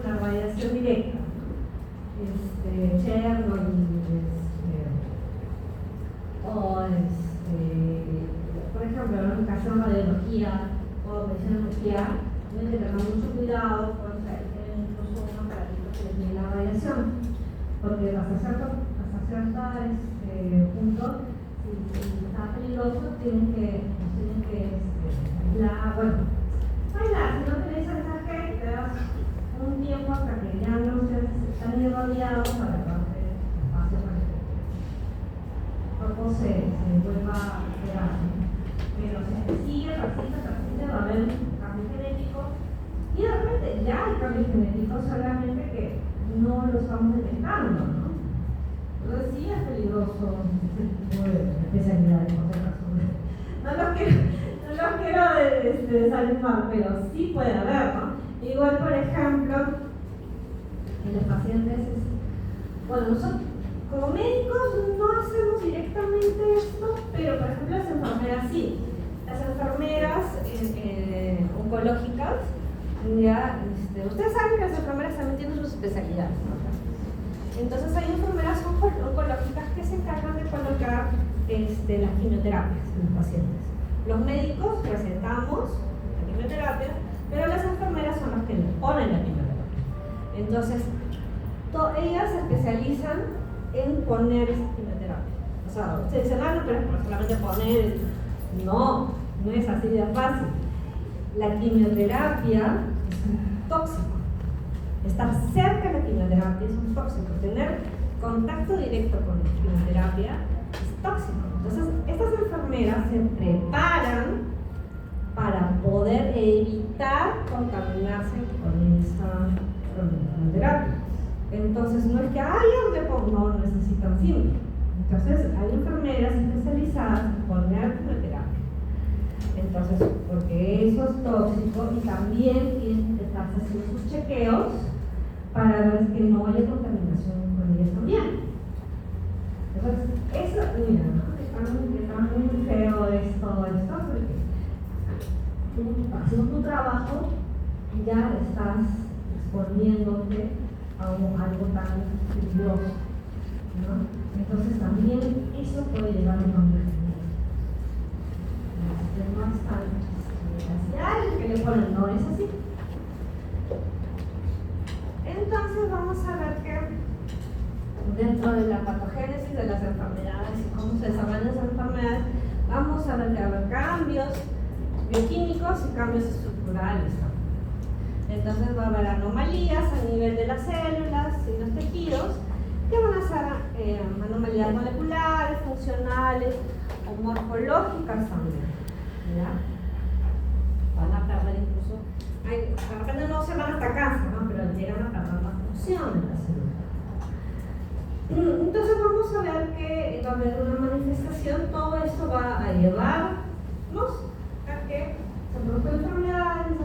Speaker 1: la radiación directa, Chernobyl, por ejemplo, en caso de radiología o medicina nuclear, tienen que tener mucho cuidado con tener incluso un aparatito que les mide la radiación, porque hasta cierto punto, si está peligroso, tienen que aislar, si no utilizan esa gel, te das un tiempo hasta que ya no están irradiados para darte espacio para que el cuerpo se vuelva a quedar. Pero si persiste, va a haber un cambio genético y de repente ya hay cambio genético, solamente que no lo estamos detectando, ¿no? Entonces sí es peligroso este tipo de especialidades, por si acaso. No los quiero desanimar, pero sí puede haber, ¿no? Igual, por ejemplo, en los pacientes, nosotros como médicos no hacemos directamente esto, pero por ejemplo las enfermeras sí. Las enfermeras oncológicas, ustedes saben que las enfermeras también tienen sus especialidades, ¿no? Entonces hay enfermeras oncológicas que se encargan de colocar las quimioterapias en los pacientes. Los médicos recetamos la quimioterapia, pero las enfermeras son las que les ponen la quimioterapia. Entonces, ellas se especializan en poner esa quimioterapia. O sea, ustedes dicen, pero es solamente poner. No es así de fácil. La quimioterapia es un tóxico. Estar cerca de la quimioterapia es un tóxico. Tener contacto directo con la quimioterapia es tóxico. Entonces, estas enfermeras se preparan para poder evitar contaminarse con esa quimioterapia. Entonces, no es que, no necesitan simple. Entonces, hay enfermeras especializadas en poner quimioterapia. Entonces, porque eso es tóxico y también tienen que estarse haciendo sus chequeos para ver que no haya contaminación con ellas también. Entonces, eso, mira, está muy feo esto, porque tú haciendo tu trabajo ya estás exponiéndote a algo tan peligroso, ¿no? Entonces también eso puede llevar a un cambio genético. No es tan que le ponen, no es así. Entonces vamos a ver que dentro de la patogénesis de las enfermedades y cómo se desarrollan las enfermedades, vamos a ver que haber cambios bioquímicos y cambios estructurales. Entonces va a haber anomalías a nivel de las células y los tejidos, que van a ser anomalías moleculares, funcionales o morfológicas también, ¿ya? Van a perder incluso, de repente no se van hasta cáncer, ¿no? Pero llegan a perder la función de la célula. Entonces vamos a ver que va a haber una manifestación, todo esto va a llevarnos a que se produzcan enfermedades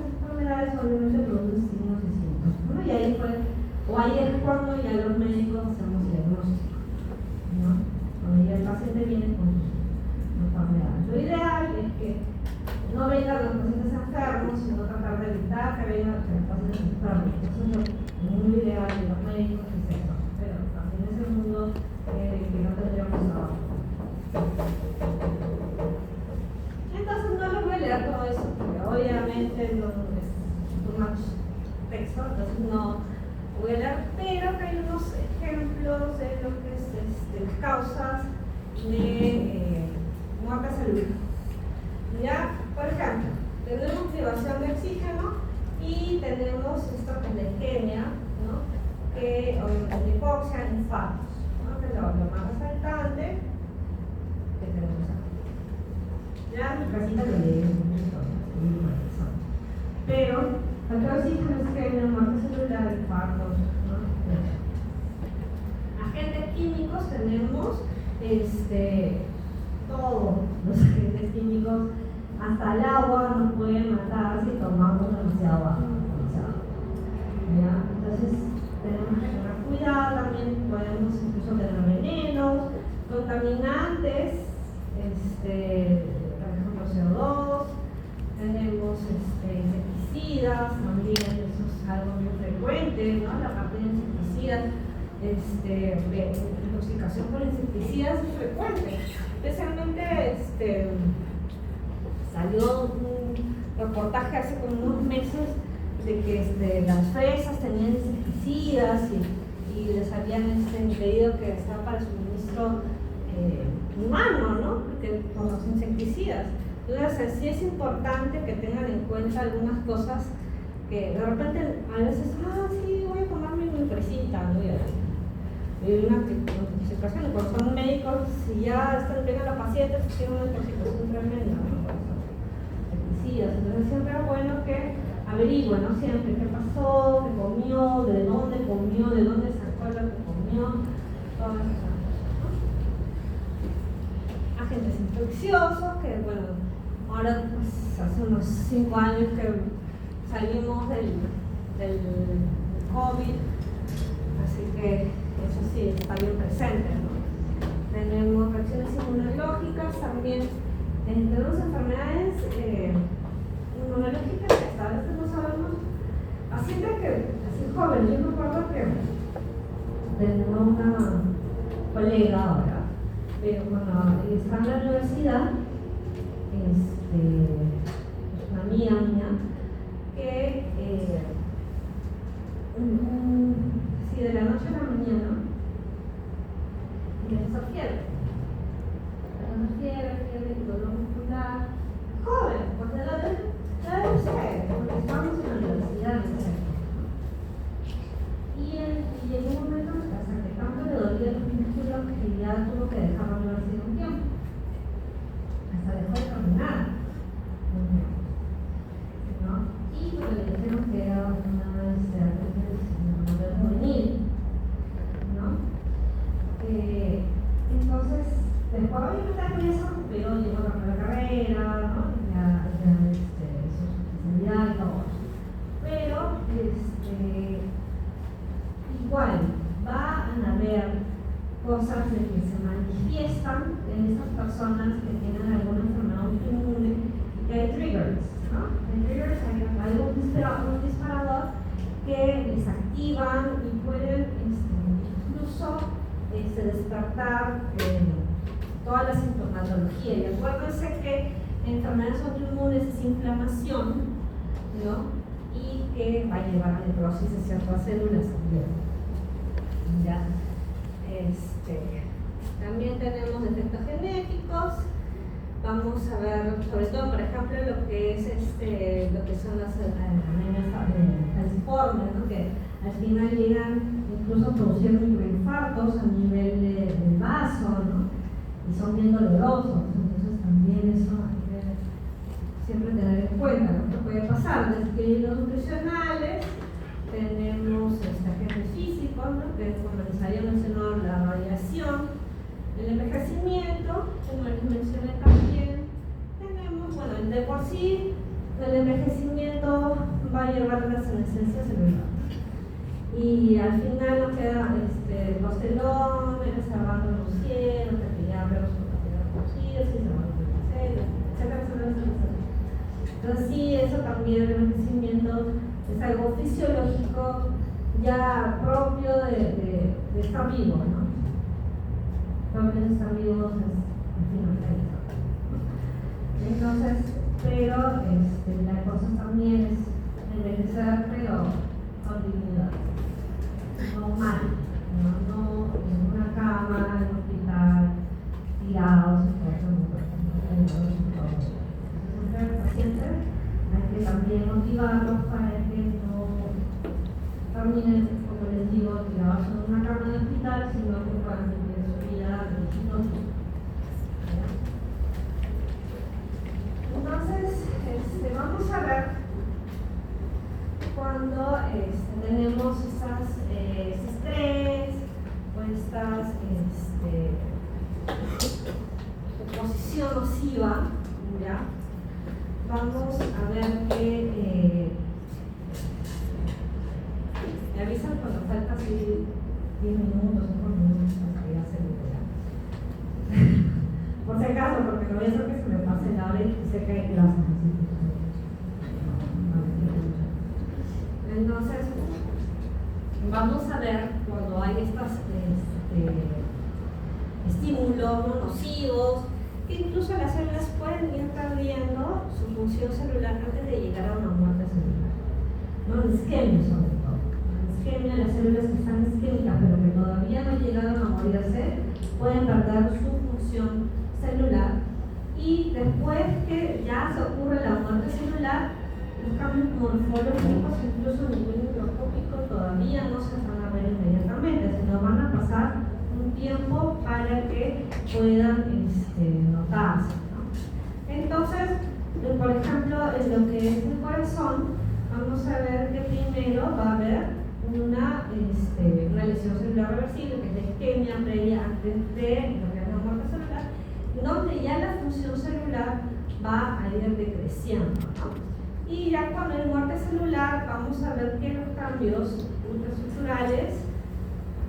Speaker 1: obviamente producen signos y síntomas, ¿no? Y ahí es cuando ya los médicos hacemos diagnóstico, ¿no? Cuando ya el paciente viene con enfermedades. Lo ideal es que no vengan los pacientes enfermos, sino tratar de evitar que vengan los pacientes enfermos. Eso es lo muy ideal de los médicos y eso. Pero también es el mundo que no tendríamos trabajo. Entonces no les voy a leer todo eso, porque obviamente no es too much texto, entonces no voy a leer, pero que hay unos ejemplos de lo que es las causas de muerte celular. Ya, por ejemplo, tenemos privación de oxígeno y tenemos esto que es la isquemia, ¿no? Que obviamente es hipoxia, infartos, ¿no? Que es lo más resaltante que tenemos aquí. Ya mi casita lo leemos, pero acá oxígeno, isquemia, muerte celular, infartos, ¿no? Agentes químicos tenemos todos los agentes químicos, hasta el agua nos pueden matar si tomamos demasiado agua. ¿Ya? Entonces tenemos que tener cuidado, también podemos incluso tener venenos, contaminantes, por ejemplo CO2, tenemos frecuente, ¿no? La parte de insecticidas, intoxicación por insecticidas es frecuente. Especialmente salió un reportaje hace como unos meses de que las fresas tenían insecticidas y les habían impedido que estaba para el suministro humano, ¿no? Porque, por los insecticidas. Entonces, sí es importante que tengan en cuenta algunas cosas que de repente a veces, sí, voy a tomarme mi fresita, ¿no? Y una intoxicación, cuando son médicos, si ya están bien a la paciente, tienen una intoxicación tremenda, ¿no? Entonces siempre es bueno que averigüen, ¿no? Siempre qué pasó, qué comió, de dónde sacó lo que comió, todas esas cosas, ¿no? Agentes infecciosos, que bueno, ahora pues hace unos 5 años que salimos del COVID, así que eso sí está bien presente, ¿no? Tenemos reacciones inmunológicas también. Tenemos enfermedades inmunológicas que hasta a veces no sabemos. Pacientes que, así jóvenes, yo me acuerdo que tengo una colega ahora, pero cuando estaba en la universidad, una amiga mía, que de la noche a la mañana empezó fiebre, dolor muscular, joven, porque la de usted, porque estamos en la universidad, y llegó un momento en casa que tanto le dolía los músculos que ya tuvo que dejar la universidad un tiempo, hasta dejó de caminar, ¿no? Y porque le dijeron que era una artritis juvenil, ¿no? Entonces, después obviamente con eso, pero llegó a la carrera, ¿no? Ya hizo su especialidad y todo. Pero, igual, van a haber cosas de que se manifiestan en estas personas que tienen alguna enfermedad autoinmune, que hay triggers, ¿no? En triggers hay un disparador que les activan y pueden incluso despertar toda la sintomatología. Y acuérdense que enfermedades autoinmunes es inflamación, ¿no? Y que va a llevar a necrosis de ciertas células. ¿Ya? También tenemos efectos genéticos. Vamos a ver, sobre todo, por ejemplo, lo que son las anemias falciformes, ¿no? Que al final llegan incluso a producir microinfartos a nivel del vaso, ¿no? Y son bien dolorosos. Entonces también eso hay que siempre tener en cuenta, ¿no? Que puede pasar desde los nutricionales. Tenemos agentes físicos, ¿no? Que como les había mencionado, la radiación, el envejecimiento, como les mencioné también, tenemos, bueno, de por sí, el envejecimiento va a llevar a la senescencia celular. Y al final nos queda los telomeros, cerrando los cielos, que ya vemos con la cirugía, cerrando las células, etcétera. Entonces sí, eso también, el envejecimiento es algo fisiológico ya propio de estar vivo, ¿no? Propio de estar vivos es finalizar. Entonces, pero la cosa también es envejecer, pero con dignidad, no mal, no en una cama, en un hospital, tirados, entonces el paciente hay que también motivarlos para que no terminen, como les digo, tirados en una cama de hospital, sino que puedan vivir su vida legítimamente. Entonces, vamos a ver cuando tenemos este estrés o estas exposición nociva, ¿ya? Vamos a ver que me avisan cuando falta así 10 minutos, 5 minutos para que ya se libera. Por si acaso, porque no voy a hacer que se me pase la hora y sé que hay clases. Entonces, vamos a ver cuando hay estos estímulos no nocivos, que incluso las células pueden ir perdiendo su función celular antes de llegar a una muerte celular, ¿no? En isquemia sobre todo. En isquemia, las células que están isquémicas pero que todavía no llegaron a morirse pueden perder su función celular, y después que ya se ocurre la muerte celular, los cambios morfológicos, incluso a nivel microscópico, todavía no se van a ver inmediatamente, sino van a pasar un tiempo para que puedan notarse, ¿no? Entonces, por ejemplo, en lo que es el corazón, vamos a ver que primero va a haber una lesión celular reversible, que es la isquemia previa antes de lo que es la muerte celular, donde ya la función celular va a ir decreciendo, ¿no? Y ya cuando hay muerte celular, vamos a ver que los cambios ultraestructurales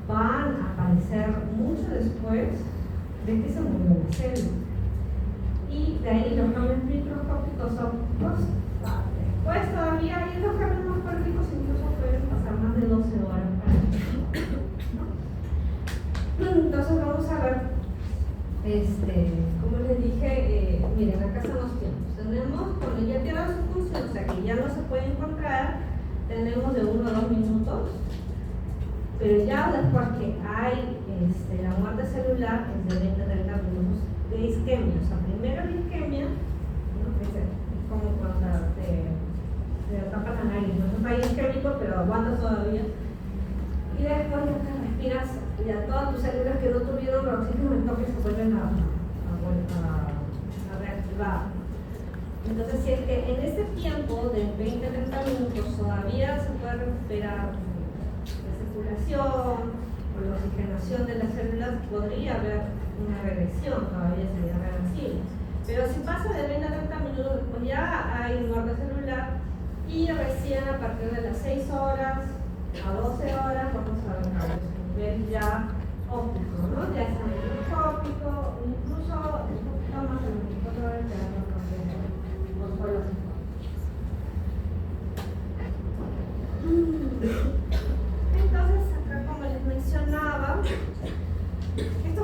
Speaker 1: van a aparecer mucho después de que se murió la célula. Y de ahí los cambios microscópicos son constantes. Pues todavía hay los cambios morfológicos, incluso pueden pasar más de 12 horas para ¿no? Entonces vamos a ver, como les dije, miren, acá están los tiempos. Tenemos, cuando ya pierde su función, o sea que ya no se puede encontrar, tenemos de 1 a 2 minutos, pero ya después que hay la muerte celular es de 20 a 30 minutos de isquemia. O sea, primero la isquemia, ¿no? Es como cuando te tapas la nariz, no es un país isquémico, pero aguantas todavía. Y después ya te respiras, ya todas tus células que no tuvieron el oxígeno en toque se vuelven a reactivar. Entonces, si es que en este tiempo de 20 a 30 minutos todavía se puede recuperar la circulación o la oxigenación de las células, podría haber una regresión, todavía sería reversible. Pero si pasa de 20 a 30 minutos, pues ya hay muerte celular, y recién a partir de las 6 horas a 12 horas vamos a ver cambios a nivel ya óptico, ¿no? Ya es a nivel óptico, incluso un poquito más de 24 horas ya no morfológico. Entonces, acá como les mencionaba, esto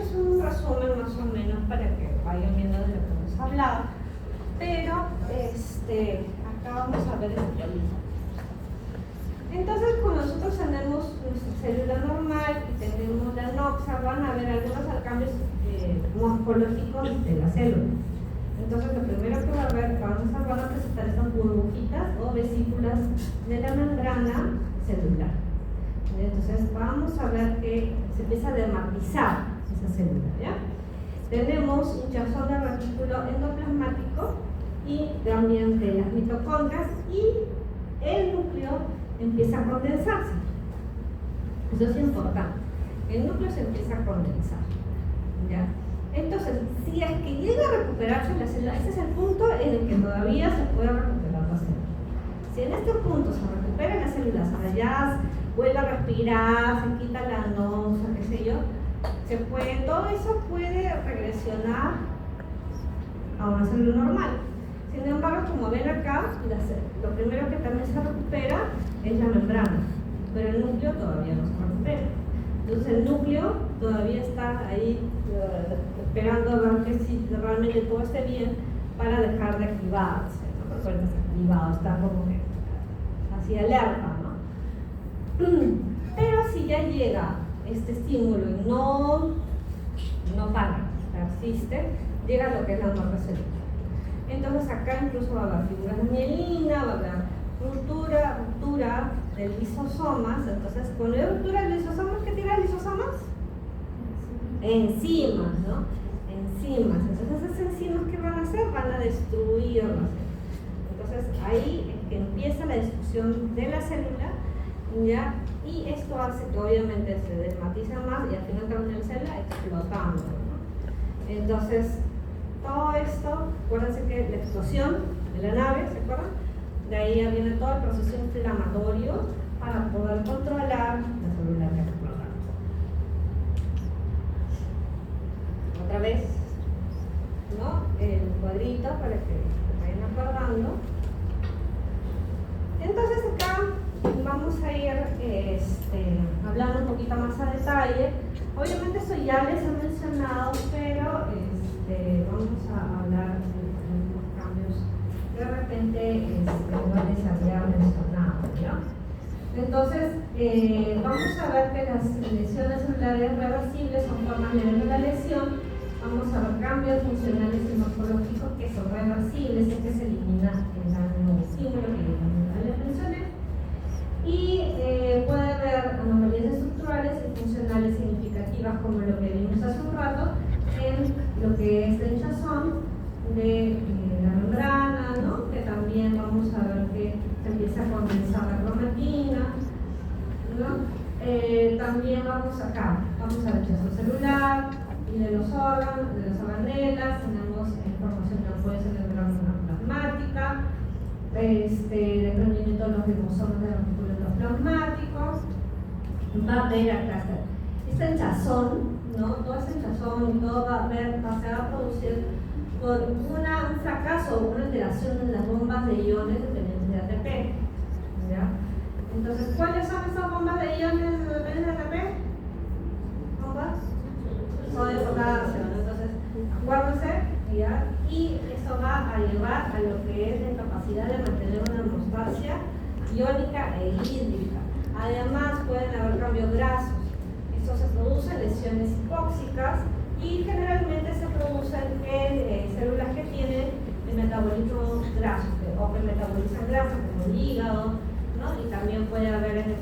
Speaker 1: es un resumen más o menos para que vayan viendo de lo que hemos hablado, pero acá vamos a ver el teoría. Entonces, cuando nosotros tenemos nuestra célula normal y tenemos la noxa, van a haber algunos cambios morfológicos de la célula. Entonces, lo primero que va a haber, van a presentar estas burbujitas o vesículas de la membrana celular. Entonces, vamos a ver que se empieza a dermatizar esa célula, ¿ya? Tenemos hinchazón del retículo endoplasmático y también de las mitocondrias, y el núcleo empieza a condensarse. Eso es importante. El núcleo se empieza a condensar, ¿ya? Entonces, si es que llega a recuperarse la célula, ese es el punto en el que todavía se puede recuperar la célula. Si en este punto se recupera la célula, o sea, ya vuelve a respirar, se quita la noxa, qué sé yo, todo eso puede regresionar a una célula normal. Sin embargo, como ven acá, lo primero que también se recupera es la membrana, pero el núcleo todavía no se recupera. Entonces el núcleo todavía está ahí esperando a ver que si realmente todo esté bien para dejar de activarse, ¿no? Porque ahorita está activado, está como que así alerta, ¿no? Pero si ya llega este estímulo y no para, persiste, llega lo que es la muerte celular. Entonces acá incluso va a haber figuras de mielina, va a haber ruptura de lisosomas. Entonces, cuando hay ruptura de lisosomas, ¿qué tiene lisosomas? Enzimas, ¿no? Enzimas. Entonces, esas enzimas, ¿qué van a hacer? Van a destruir la célula. Entonces, ahí es que empieza la destrucción de la célula, ¿ya? Y esto hace que obviamente se dermatiza más y al final termina la célula explotando, ¿no? Entonces, todo esto, acuérdense que la explosión de la nave, ¿se acuerdan? De ahí viene todo el proceso inflamatorio para poder controlar la célula que explota. Otra vez, ¿no? El cuadrito para que se vayan acordando. Entonces acá vamos a ir hablando un poquito más a detalle. Obviamente esto ya les he mencionado, pero vamos a hablar de algunos cambios que de repente no les había mencionado, ¿no? Entonces, vamos a ver que las lesiones celulares reversibles son formas leves de la lesión. Vamos a ver cambios funcionales y morfológicos que son reversibles, es que se elimina el daño estímulo que ya les mencioné. Y puede haber anomalías estructurales y funcionales significativas, como lo que vimos hace un rato en lo que es la hinchazón de la membrana, ¿no? Que también vamos a ver que se empieza a condensar la cromatina, ¿no? También vamos acá, vamos al hinchazón celular y de los órganos, de las organelas, tenemos información que puede ser de membrana plasmática, desprendimiento de los ribosomas de los reticulos plasmáticos. Va a haber acá esta hinchazón, ¿no? Toda esta hinchazón y todo se va a producir por un fracaso o una alteración en las bombas de iones dependientes de ATP, ¿ya? Entonces, ¿cuáles son esas bombas de iones dependientes de ATP? ¿Bombas? Sodio, potasio, ¿no? Entonces, acuérdense, ¿ya? Y eso va a llevar a lo que es la incapacidad de mantener una homeostasia iónica e hídrica. Además, pueden haber cambios grasos. Esto se produce en lesiones hipóxicas y generalmente se producen en células que tienen el metabolismo graso o que metabolizan grasa, como el hígado, ¿no? Y también puede haber en el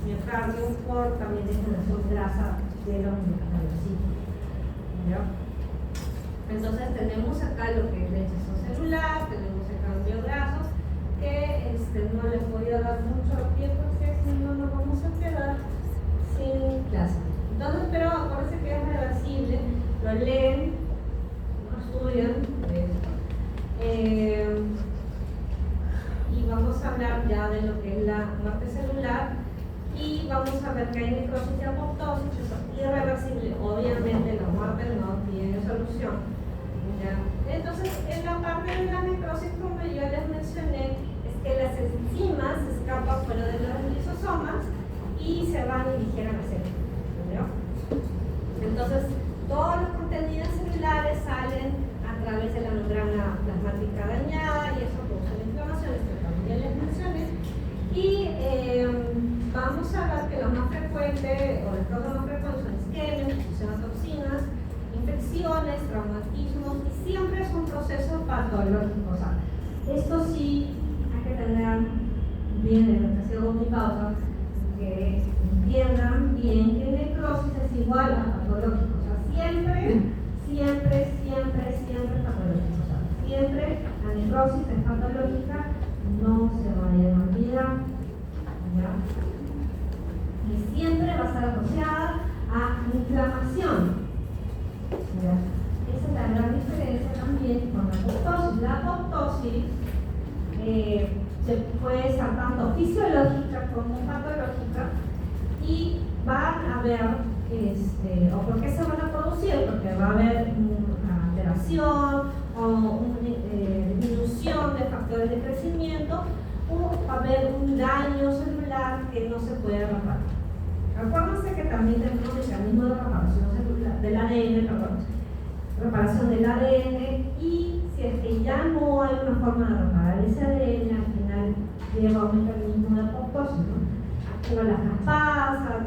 Speaker 1: miocardio por también degeneración grasa de los miocardiocitos, ¿ya? Entonces tenemos acá lo que es la hinchazón celular, tenemos el cambio graso, que no les voy a dar mucho pie porque si no nos vamos a quedar sin clase. Entonces, pero acuérdense que es reversible, lo leen, lo estudian, y vamos a hablar ya de lo que es la muerte celular y vamos a ver que hay necrosis y apoptosis, eso es irreversible. Obviamente la muerte no tiene solución, ¿ya? Entonces, en la parte de la necrosis, como yo les mencioné, es que las enzimas escapan fuera de los lisosomas y se van y digieren la célula. Entonces, todos los contenidos celulares salen a través de la membrana plasmática dañada y eso produce la inflamación, esto también les mencioné. Y vamos a ver que lo más frecuente, o las causas más frecuentes son isquemias, exposición a toxinas, infecciones, traumatismos y siempre es un proceso patológico. O sea, esto sí hay que tener bien en lo que ha sido mi causa, que entiendan bien que necrosis es igual a patológico, o sea, siempre es patológico, o sea, siempre la necrosis es patológica, no se vayan a olvidar, ¿ya? Y siempre va a estar asociada a inflamación, ¿ya? Esa es la gran diferencia también con la apoptosis. La apoptosis se puede ser tanto fisiológica como patológica y van a haber, o por qué se van a producir, porque va a haber una alteración o una disminución de factores de crecimiento o va a haber un daño celular que no se puede reparar. Acuérdense que también tenemos mecanismos de reparación celular del ADN, reparación del ADN, y si es que ya no hay una forma de reparar ese ADN, al final lleva a un mecanismo de apoptosis, ¿no? Activa las caspasas,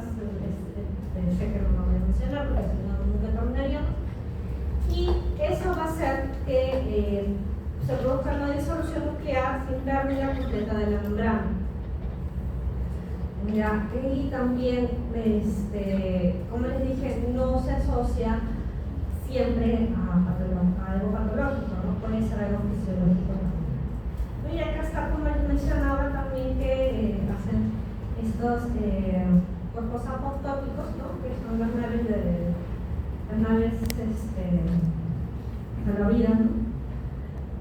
Speaker 1: sé que no lo voy a mencionar porque si no nunca terminaríamos, y eso va a hacer que se produzca una disolución nuclear sin pérdida completa de la membrana. Ya, y también, como les dije, no se asocia siempre a algo patológico, ¿no? Puede ser algo fisiológico también. Y acá está, como les mencionaba, también que hacen estos cuerpos apoptóticos, ¿no? Que son las naves salvavidas, ¿no?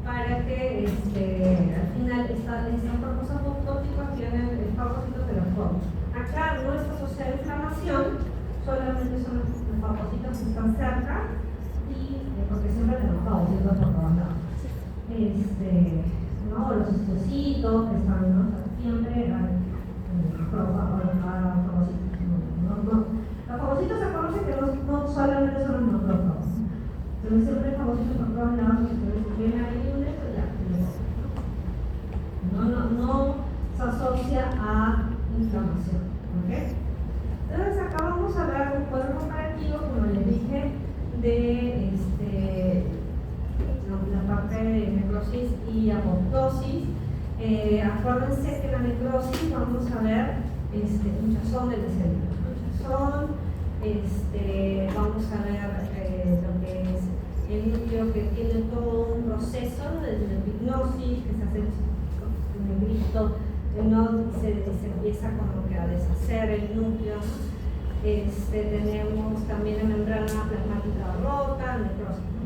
Speaker 1: Para que al final estos cuerpos apoptóticos tienen el fagocito de la forma. Acá no está asociada a inflamación, solamente son los fagocitos que están cerca y porque siempre tenemos fagocitos por todos lados. ¿No? Los histocitos que están, ¿no? O sea, siempre hay fagocitos. necrosis. Acuérdense que en la necrosis vamos a ver hinchazón de la célula. Hinchazón, vamos a ver lo que es el núcleo que tiene todo un proceso de hipnosis, que se hace negrito, se empieza como que a deshacer el núcleo, ¿no? Tenemos también la membrana plasmática rota, necrosis, ¿no?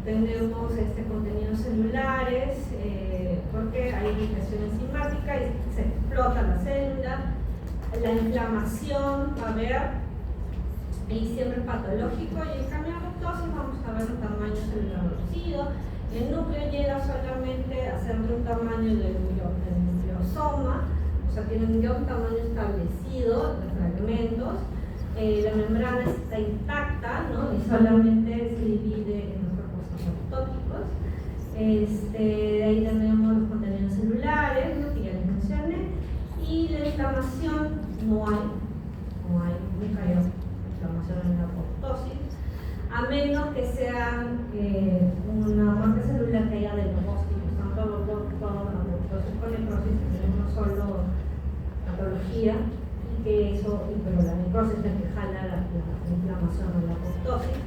Speaker 1: Tenemos contenidos celulares, porque hay irritación enzimática y se explota la célula. La inflamación va a haber, y siempre es patológico, y en cambio en apoptosis vamos a ver un tamaño celular reducido. El núcleo llega solamente a ser de un tamaño del nucleosoma, o sea, tiene ya un tamaño establecido de fragmentos. La membrana está intacta, ¿no? Y solamente se divide en los cuerpos apoptóticos. De ahí tenemos los contenidos celulares, ¿no? Que ya les mencioné. Y la inflamación no hay, nunca hay inflamación en la apoptosis, a menos que sea una muerte celular que haya de leucocitos, tanto los apoptosis con necrosis que tenemos solo patología, y que eso, pero la necrosis es la que jala la inflamación en la apoptosis,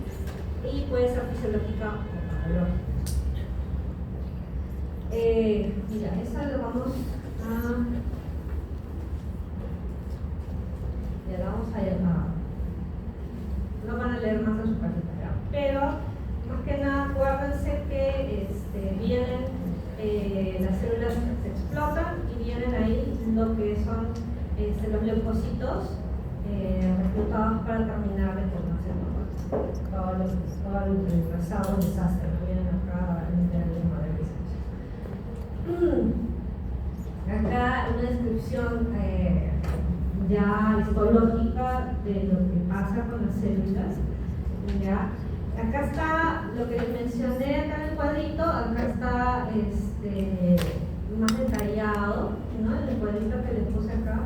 Speaker 1: y puede ser fisiológica o patológica. Mira, esa lo vamos a... Ya vamos a llamar. No van a leer más en su casita, ¿ya? Pero más que nada acuérdense que vienen las células se explotan y vienen ahí lo que son los leucocitos reclutados para terminar de formarse todo el trazado desastre que vienen acá en el madre. Acá una descripción ya histológica de lo que pasa con las células, ¿ya? Acá está lo que les mencioné acá en el cuadrito, acá está más detallado, ¿no? En el cuadrito que les puse acá,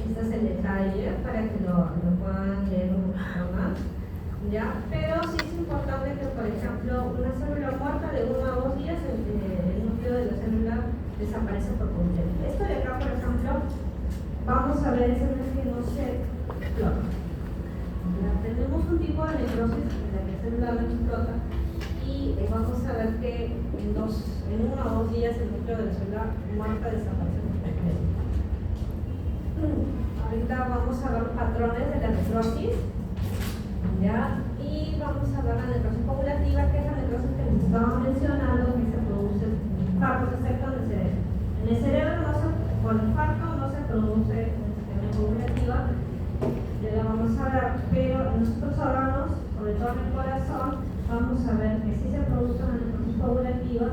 Speaker 1: este es el detalle para que lo puedan leer un poquito más, ¿ya? Pero sí es importante que, por ejemplo, una célula muerta de 1 a 2 días, el núcleo de la célula desaparece por completo. Esto de acá, por ejemplo, vamos a ver células que no se explotan. Tenemos un tipo de necrosis en la que la célula no explota y vamos a ver que en 1 a 2 días el núcleo de la célula muerta desaparece por completo. Ahorita vamos a ver los patrones de la necrosis, ¿ya? Y vamos a ver la necrosis copulativa, que es la necrosis que les estaba mencionando, que se produce en infartos, excepto en el cerebro. En el cerebro por infarto no se produce en sistema copulativa, ya la vamos a ver, pero en los otros órganos, sobre todo en el corazón, vamos a ver que sí se produce una necrosis copulativa,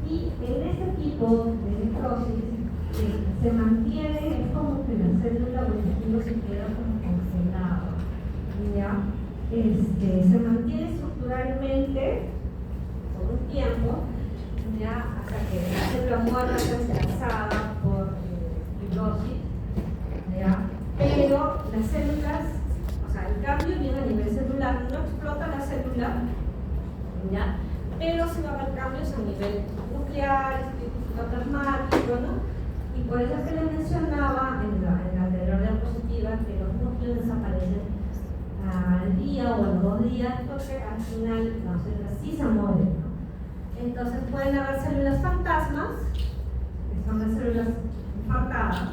Speaker 1: y en este tipo de necrosis se mantiene, es como que la célula o el tejido se queda como congelado, ¿ya? Se mantiene estructuralmente por un tiempo, ¿ya? Hasta que la célula muerta sea desplazada por fibrosis, ¿ya? Pero las células, o sea, el cambio viene a nivel celular, no explota la célula, ¿ya? Pero sí va a haber cambios a nivel nuclear, citoplasmático, ¿no? Y por eso es que les mencionaba en la anterior diapositiva que los núcleos desaparecen al día o a los 2 días, porque al final las células sí se mueven, ¿no? Entonces pueden haber células fantasmas, que son las células infartadas,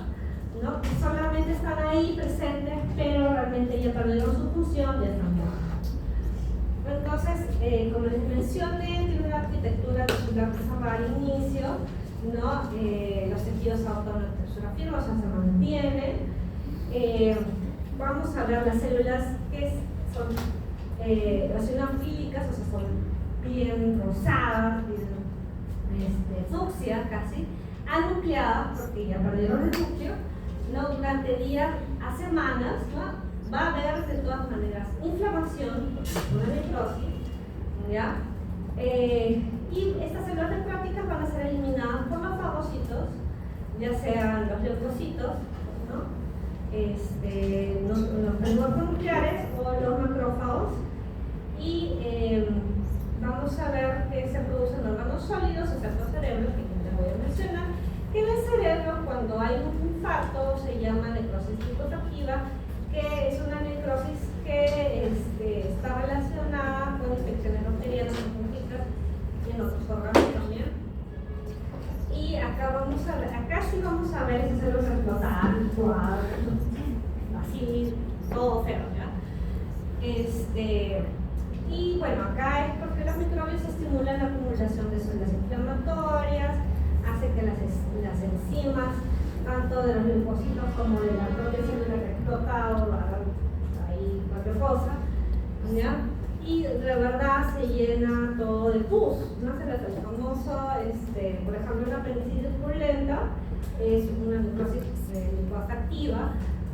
Speaker 1: ¿no? Que solamente están ahí presentes, pero realmente ya perdieron su función, ya están muertas. Entonces, como les mencioné, tiene una arquitectura celular que se va al inicio, ¿no? Los tejidos adoptan una estructura firme, o sea, se mantienen. Vamos a ver las células que son eosinofílicas, o sea, son bien rosadas, bien fucsia casi, anucleadas, porque ya perdieron el núcleo, ¿no? Durante días a semanas, ¿no? Va a haber de todas maneras inflamación, una necrosis, ¿ya? Y estas células necróticas van a ser eliminadas por los fagocitos, ya sean los leucocitos, ¿no? Los nucleares o los macrófagos, y vamos a ver que se producen órganos sólidos, excepto cerebro, que les voy a inflamada, así, todo feo, ¿ya? Y bueno, acá es porque los microbios estimulan la acumulación de células inflamatorias, hace que las enzimas, tanto de los linfocitos como de la propia célula que ha explotado, hagan ahí cualquier cosa, ¿ya? Y de verdad se llena todo de pus, ¿no? El famoso, por ejemplo, una apendicitis purulenta es una necrosis linfática activa,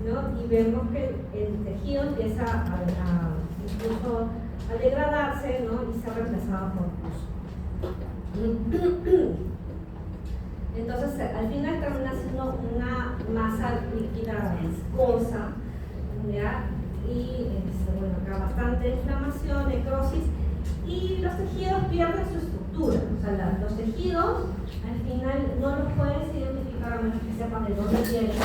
Speaker 1: ¿no? Y vemos que el tejido empieza incluso a degradarse, ¿no? Y ser reemplazado por pus. Entonces, al final termina siendo una masa líquida viscosa, ¿ya? Y bueno, acá bastante inflamación, necrosis, y los tejidos pierden su estructura. O sea, los tejidos al final no los puedes identificar a menos que sepas de dónde vienen,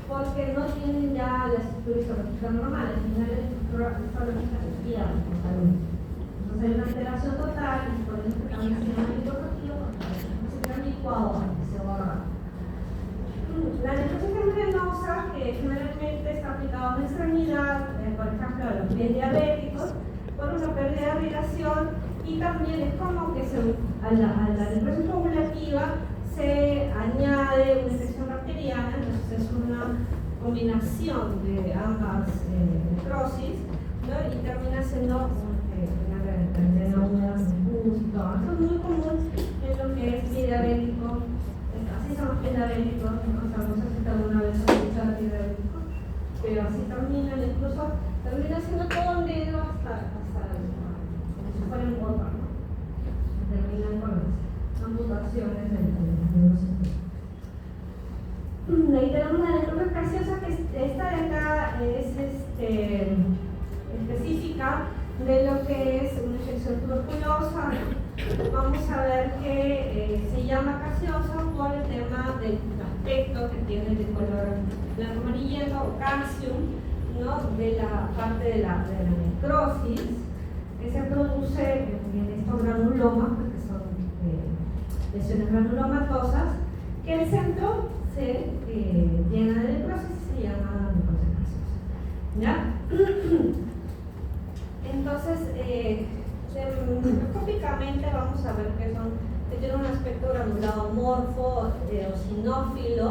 Speaker 1: porque no tienen ya la estructura histológica normal. Al final la estructura histológica se pierde totalmente. Entonces hay una alteración total, y por eso también se llama lipoproteína, porque se queda licuado antes se borra. La necrosis membranosa, que generalmente está aplicada a una extremidad, por ejemplo a los pies diabéticos, por una pérdida de irrigación, y también es como que a la necrosis coagulativa se añade una infección bacteriana, entonces es una combinación de ambas necrosis, ¿no? Y termina siendo una húmeda, pus y todo. Eso es muy común en lo que es pie diabético. Así son los pies diabéticos, ¿no? O sea, no sé si alguna vez han escuchado pie diabético, pero así terminan, incluso termina siendo todo negro hasta como si fuera un gota, ¿no? Terminan con las amputaciones de los sentidos. Ahí tenemos la necrosis gaseosa, que esta de acá es específica de lo que es una infección tuberculosa. Vamos a ver que se llama gaseosa por el tema del aspecto que tiene de color blanco amarillento o calcium, ¿no? De la parte de la necrosis que se produce en estos granulomas, porque son lesiones granulomatosas, que el centro se llena de necrosis y se llama necrosis gaseosa, ¿ya? Entonces, microscópicamente vamos a ver que tiene un aspecto granulado morfo, eosinófilo,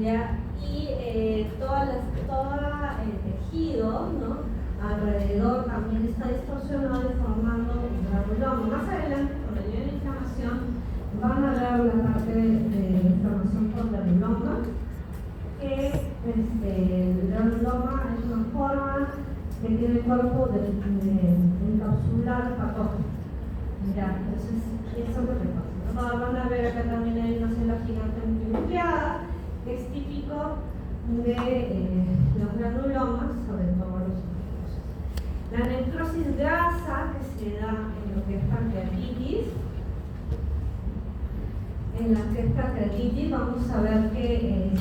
Speaker 1: ¿ya? Y todo el tejido, ¿no? Alrededor también está distorsionado y formando un granuloma. Más adelante, con el nivel de inflamación, van a ver la parte de inflamación por granuloma, que el granuloma es una forma que tiene el cuerpo de encapsular patógenos. Mira, entonces eso es lo que pasa. Van a ver acá también hay una célula gigante multinucleada, que es típico de los granulomas, sobre todo los ojos. La necrosis grasa, que se da en lo que es pancreatitis. En la que es pancreatitis vamos a ver que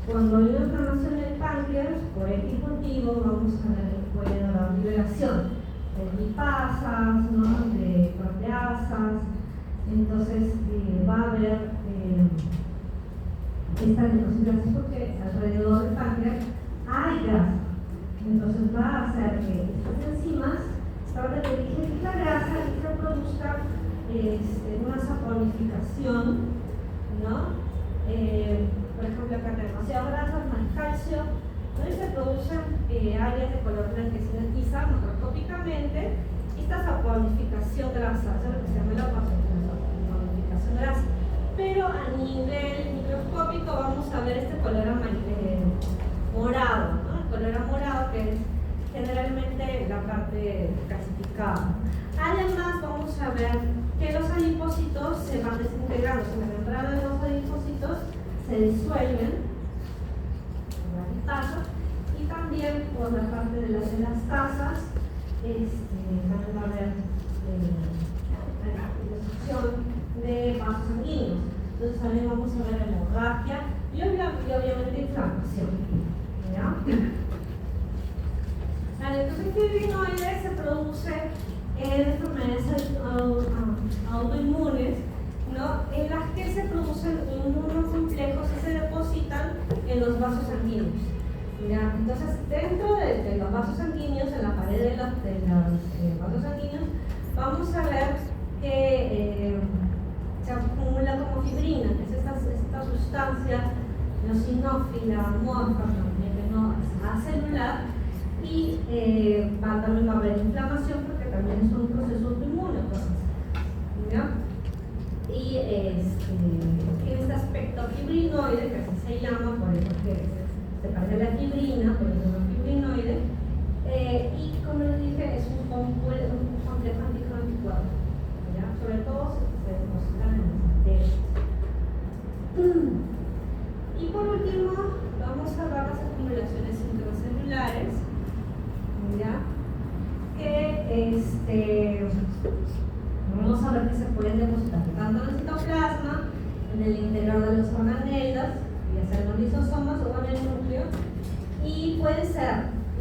Speaker 1: cuando hay una inflamación del páncreas, por X motivo, vamos a ver que puede haber liberación de lipasas, ¿no? De proteasas. Entonces va a haber esta necrosis grasa porque alrededor del páncreas hay grasa. Entonces va a hacer que estas enzimas traten de digerir la grasa y se produzca una saponificación, ¿no? Por ejemplo, acá tenemos demasiado grasas, más calcio, ¿no? Y se producen áreas de color blanquecino quizá macroscópicamente. Esta saponificación grasa, eso es lo que se llama la saponificación grasa. Pero a nivel microscópico vamos a ver este color morado, ¿no? El color morado, que es generalmente la parte calcificada. Además vamos a ver que los adipocitos se van desintegrando, o sea, la membrana de los adipocitos se disuelven en las tasas, y también por la parte de las elastasas van a haber la destrucción de vasos sanguíneos. Entonces también vamos a ver hemorragia y obviamente inflamación, ¿ya? La necrosis fibrinoide se produce en enfermedades autoinmunes, ¿no? En las que se producen inmunocomplejos y se depositan en los los vasos sanguíneos. ¿Ya? Entonces, dentro de los vasos sanguíneos, en la pared de los vasos sanguíneos, vamos a ver que se acumula como fibrina, que es esta sustancia eosinófila, amorfa, celular, y también va a haber inflamación porque también es un proceso autoinmune. ¿Ya? Y tiene este aspecto fibrinoide, que así se llama, por eso que se parece a la fibrina, por eso es un fibrinoide, y como les dije, es un complejo anticoagulante, ¿ya? Sobre todo se depositan en las arterias. Y por último, vamos a ver las acumulaciones intracelulares, ¿ya? Que vamos a ver que se pueden depositar tanto en el citoplasma, en el interior de los organelas, ya sea en los lisosomas o en el núcleo, y pueden ser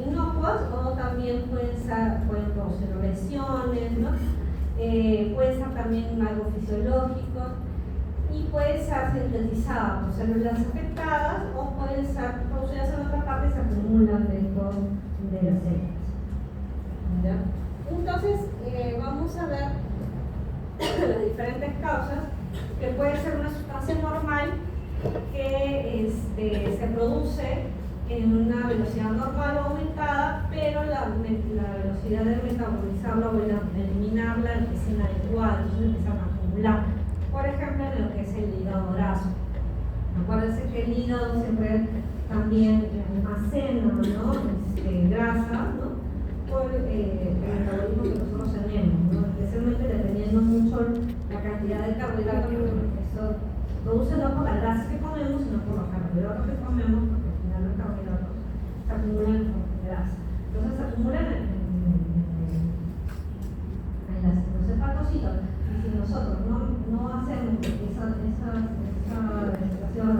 Speaker 1: inocuas o también pueden producir lesiones, ¿no? Puede ser también algo fisiológico y puede ser sintetizada por células afectadas o pueden ser producidas en otra parte y se acumulan dentro de las células. ¿Ya? Entonces, vamos a ver las diferentes causas, que puede ser una sustancia normal que se produce en una velocidad normal o aumentada, pero la velocidad de metabolizarla o de eliminarla es inadecuada, entonces empiezan a acumular. Por ejemplo, en lo que es el hígado graso. Acuérdense que el hígado siempre también almacena, ¿no? Grasa, ¿no? Por el metabolismo que nosotros tenemos, ¿no? Especialmente dependiendo mucho la cantidad de carbohidratos que eso produce, no por la grasa que comemos, sino por los carbohidratos que comemos, porque al final los carbohidratos se acumulan en grasa. Entonces se acumulan en los hepatocitos. Y si nosotros no hacemos que esa deshidratación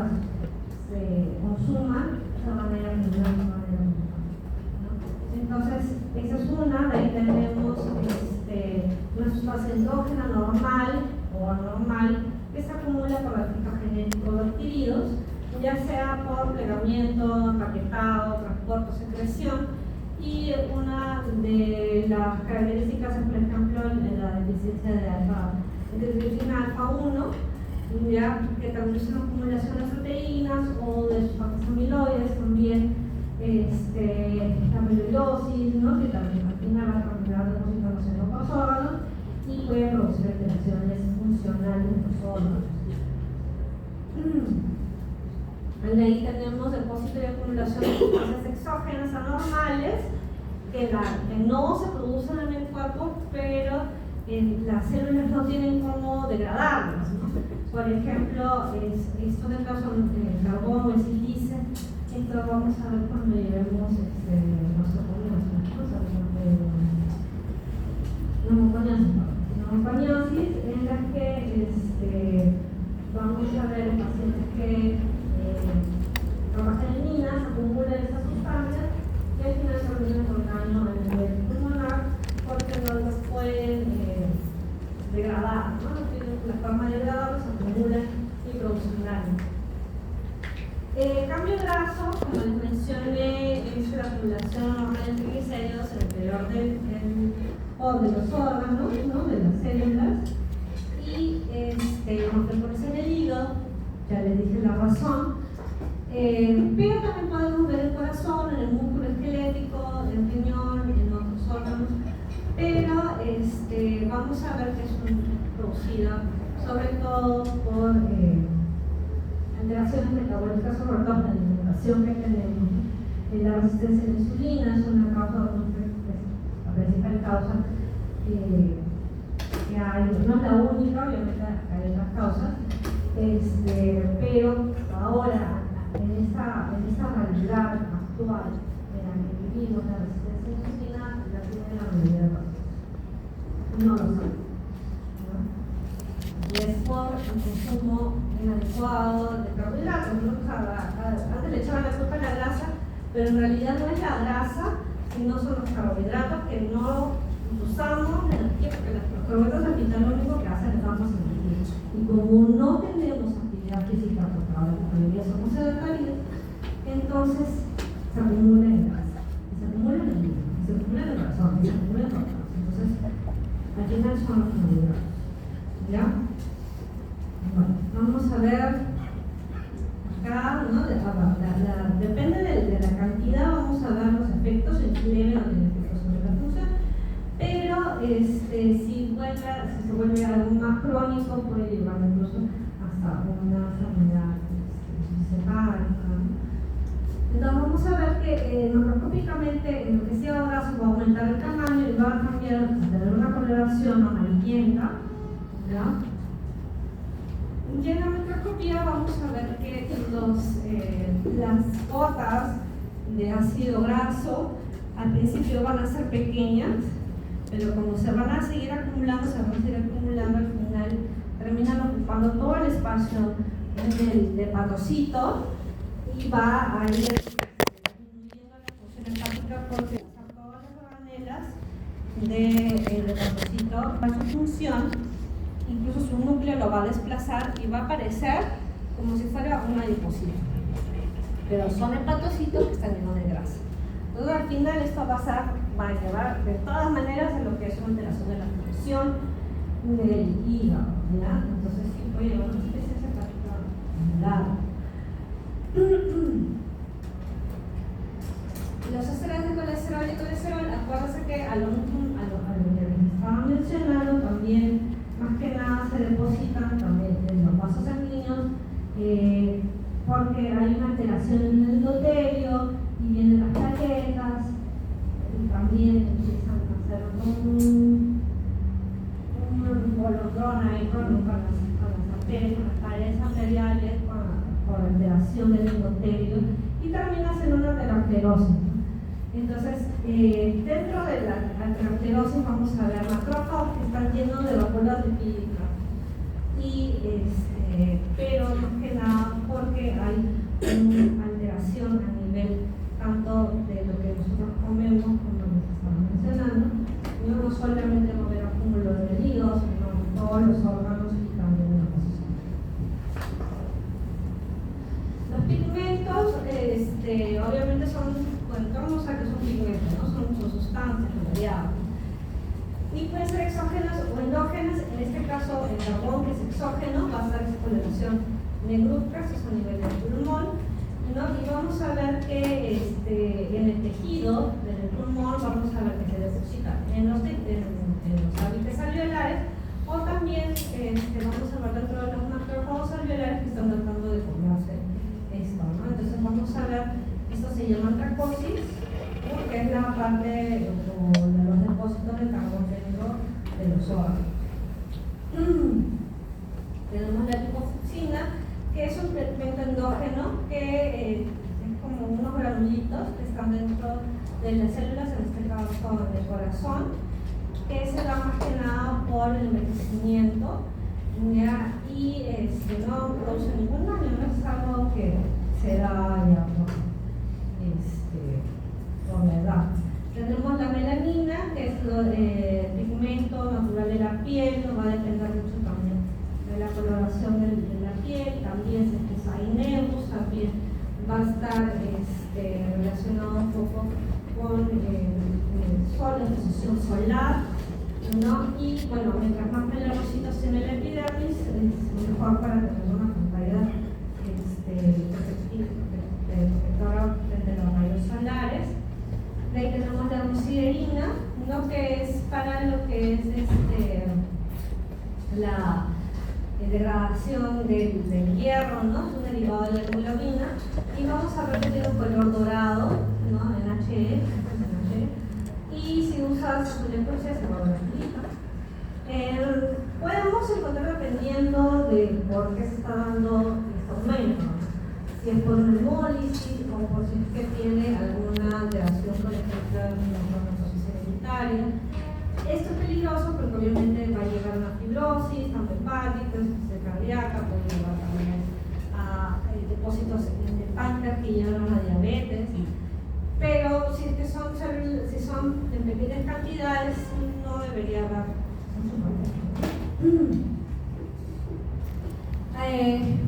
Speaker 1: se consuma, se van a ir acumulando. Entonces, esa es una, de ahí tenemos una sustancia endógena normal o anormal que se acumula por defectos genéticos adquiridos, ya sea por plegamiento, empaquetado, transporte o secreción, y una de las características es, por ejemplo, la deficiencia de tripsina alfa 1, ya que también es una acumulación de proteínas o de sustancias amiloides también. La amiloidosis, ¿no? Que también al final va a terminar depositándose en otros órganos y puede producir alteraciones funcionales en los órganos. Ahí tenemos depósito y acumulación de sustancias exógenas anormales que no se producen en el cuerpo, pero las células no tienen cómo degradarlas, ¿no? Por ejemplo, esto de acá son el carbón o el silicio. Esto vamos a ver cuando llevemos neumoconiosis, en la que vamos a ver pacientes que trabajan en minas, acumulan esas sustancias y al final se ordenan con daño a nivel pulmonar porque no los pueden degradar, ¿no? No tienen la forma de degradarlos, se acumulan y producen daño. Cambio graso, como les mencioné, es la acumulación normal de triglicéridos en el interior de los órganos, ¿no? De las células, y no frecuencia en el hígado, ya les dije la razón, pero también podemos ver el corazón, en el músculo esquelético, el riñón, en otros órganos, pero vamos a ver que es producida sobre todo por alteraciones metabólicas, sobre todo la alimentación que tenemos. La resistencia a la insulina es una causa, la principal causa que hay, no es la única, obviamente hay otras causas, pero ahora en esta realidad actual en la que vivimos, la resistencia a la insulina la tiene la mayoría de personas. No lo saben. Y es por el consumo inadecuado de carbohidratos, ¿no? O sea, antes le echaban la culpa a la grasa, pero en realidad no es la grasa, sino son los carbohidratos que no usamos energía, porque los carbohidratos al final lo único que hacen es darnos energía. Y como no tenemos actividad física, porque ahora la mayoría somos sedentarios, entonces se acumula en grasa, se acumula en el hígado, se acumula en el corazón, se acumula en todos lados. Entonces, al final son los carbohidratos. ¿Ya? Bueno, vamos a ver acá, ¿no? Depende de la cantidad, vamos a ver los efectos, en leve o en efectos sobre la función, pero si se vuelve algo más crónico, puede llevar incluso hasta una enfermedad hepática. Entonces vamos a ver que macroscópicamente lo que sea graso va a aumentar el tamaño y va a cambiar, a tener una coloración amarillenta, ¿ya? Y en la microscopía vamos a ver que las gotas de ácido graso al principio van a ser pequeñas, pero como se van a seguir acumulando, al final terminan ocupando todo el espacio del hepatocito y va a ir disminuyendo la función hepática porque todas las organelas del hepatocito para su función. Incluso su núcleo lo va a desplazar y va a aparecer como si fuera una adiposita. Pero son hepatocitos que están llenos de grasa. Entonces al final esto va a llevar de todas maneras a lo que es una alteración de la función del hígado, ¿ya? Entonces sí puede llevar una especie de hepática acumulada. Los esteroides de colesterol, acuérdense que a lo que les estaba mencionando también, más que nada se depositan también en los vasos sanguíneos porque hay una alteración en el endotelio y vienen las plaquetas y también empiezan a hacer un bolondrón ahí con las arterias, con las paredes arteriales, por alteración del endotelio y termina siendo una aterosclerosis. Entonces, dentro de la aterosclerosis vamos a ver macrófagos que están llenos de vacuolas lipídicas, pero más que nada porque hay una alteración a nivel tanto de lo que nosotros comemos como les estaba mencionando. No solamente va a haber acúmulo de hígado, sino en todos los órganos y también en los vasos sanguíneos. Los pigmentos, obviamente son, bueno, vamos a que son pigmentos, ¿no? Son sustancias variables. Y pueden ser exógenas o endógenas. En este caso, el carbón, que es exógeno, va a ser coloración negruzca, eso es a nivel del pulmón, ¿no? Y vamos a ver que en el tejido del pulmón vamos a ver que se deposita en los hábitats alveolares, o también vamos a ver dentro de los macrófagos alveolares que están tratando de comerse esto, ¿no? Entonces vamos a ver, esto se llama antracosis, ¿no? Que es la parte de los depósitos de carbón dentro de los órganos. Tenemos la liposuccina, que es un pigmento endógeno que es como unos granulitos que están dentro de las células, en este caso del corazón, que se da más que nada por el envejecimiento, ¿ya? Y no produce ningún daño, no es algo que se da ya por la edad. Tenemos la melanina, que es el pigmento natural de la piel, no va a depender mucho también de la coloración de la piel. También se expresa Ineus, también va a estar relacionado un poco con el sol, la exposición solar, ¿no? Y bueno, mientras más melanocitos tiene la epidermis, es mejor para tener una pantalla protectora frente a los rayos solares. De ahí tenemos la muciderina, ¿no? Que es para lo que es la degradación del hierro, ¿no? Es un derivado de la hemoglobina, y vamos a ver que tiene un color dorado, ¿no? En HE, y si usas azulejos se va a ver. Podemos encontrar, dependiendo de por qué se está dando este aumento, si es por una hemólisis o por si es que tiene alguna alteración, por ejemplo, en la neurosis hereditaria. Esto es peligroso porque obviamente va a llegar a una fibrosis, tanto hepática, insuficiencia cardíaca, puede llevar también a depósitos en el páncreas que llevan a la diabetes. Pero si es que son en pequeñas cantidades, no debería haber mucho problema.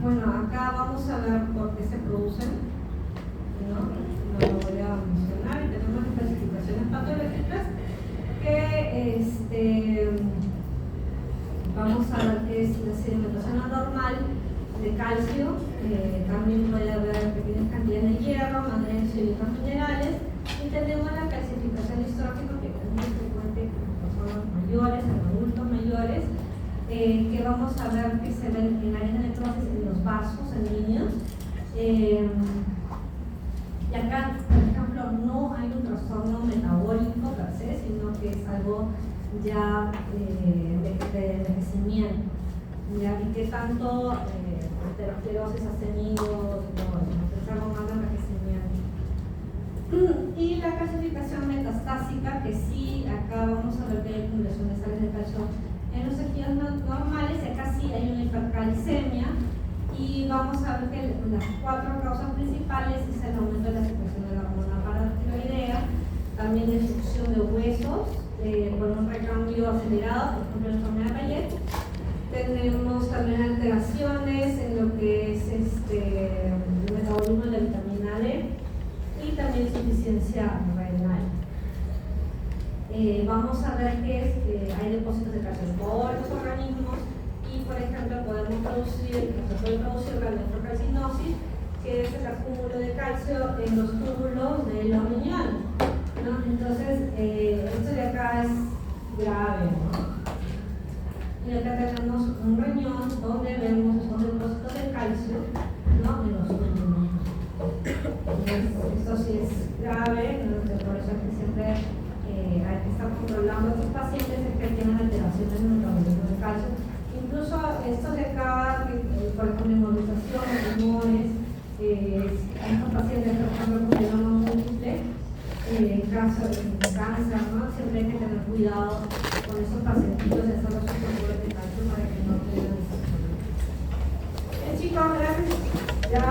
Speaker 1: Bueno, acá vamos a ver por qué se producen. de sedimentación anormal de calcio, también puede haber pequeñas cantidades de hierro, magnesio y otros minerales, y tenemos la calcificación histrófica, que es muy frecuente en personas mayores, en adultos mayores, que vamos a ver que se ven en áreas de necrosis en los vasos sanguíneos. Y acá, por ejemplo, no hay un trastorno metabólico per se, sino que es algo ya de envejecimiento. ¿Ya? Y qué tanto aterosclerosis has tenido, es algo más de envejecimiento. Y la calcificación metastásica, que sí, acá vamos a ver que hay acumulación de sales de calcio en los tejidos normales, y acá sí hay una hipercalcemia. Y vamos a ver que las 4 causas principales es el aumento de la secreción de la hormona paratiroidea, también destrucción de huesos por un recambio acelerado, por ejemplo la enfermedad de Payet. Tenemos también alteraciones en lo que es el metabolismo de la vitamina D y también insuficiencia renal. Vamos a ver que hay depósitos de calcio en todos los organismos. Y, por ejemplo, se puede producir la nefrocalcinosis, que es el acúmulo de calcio en los túbulos de los riñones, ¿no? Entonces, esto de acá es grave, ¿no? Y acá tenemos un riñón donde vemos esos depósitos de calcio, ¿no? En los túbulos. Esto sí es grave, ¿no? Por eso es que siempre hay que estar controlando a estos pacientes que tienen alteraciones en el metabolismo de calcio. Incluso estos de acá, por ejemplo, inmovilización, pulmones, estos pacientes, por ejemplo, con mieloma múltiple, caso de cáncer, ¿no? Siempre hay que tener cuidado con esos pacientitos y hacer los controles de calcio para que no tengan esos problemas. Chicos, gracias. Ya,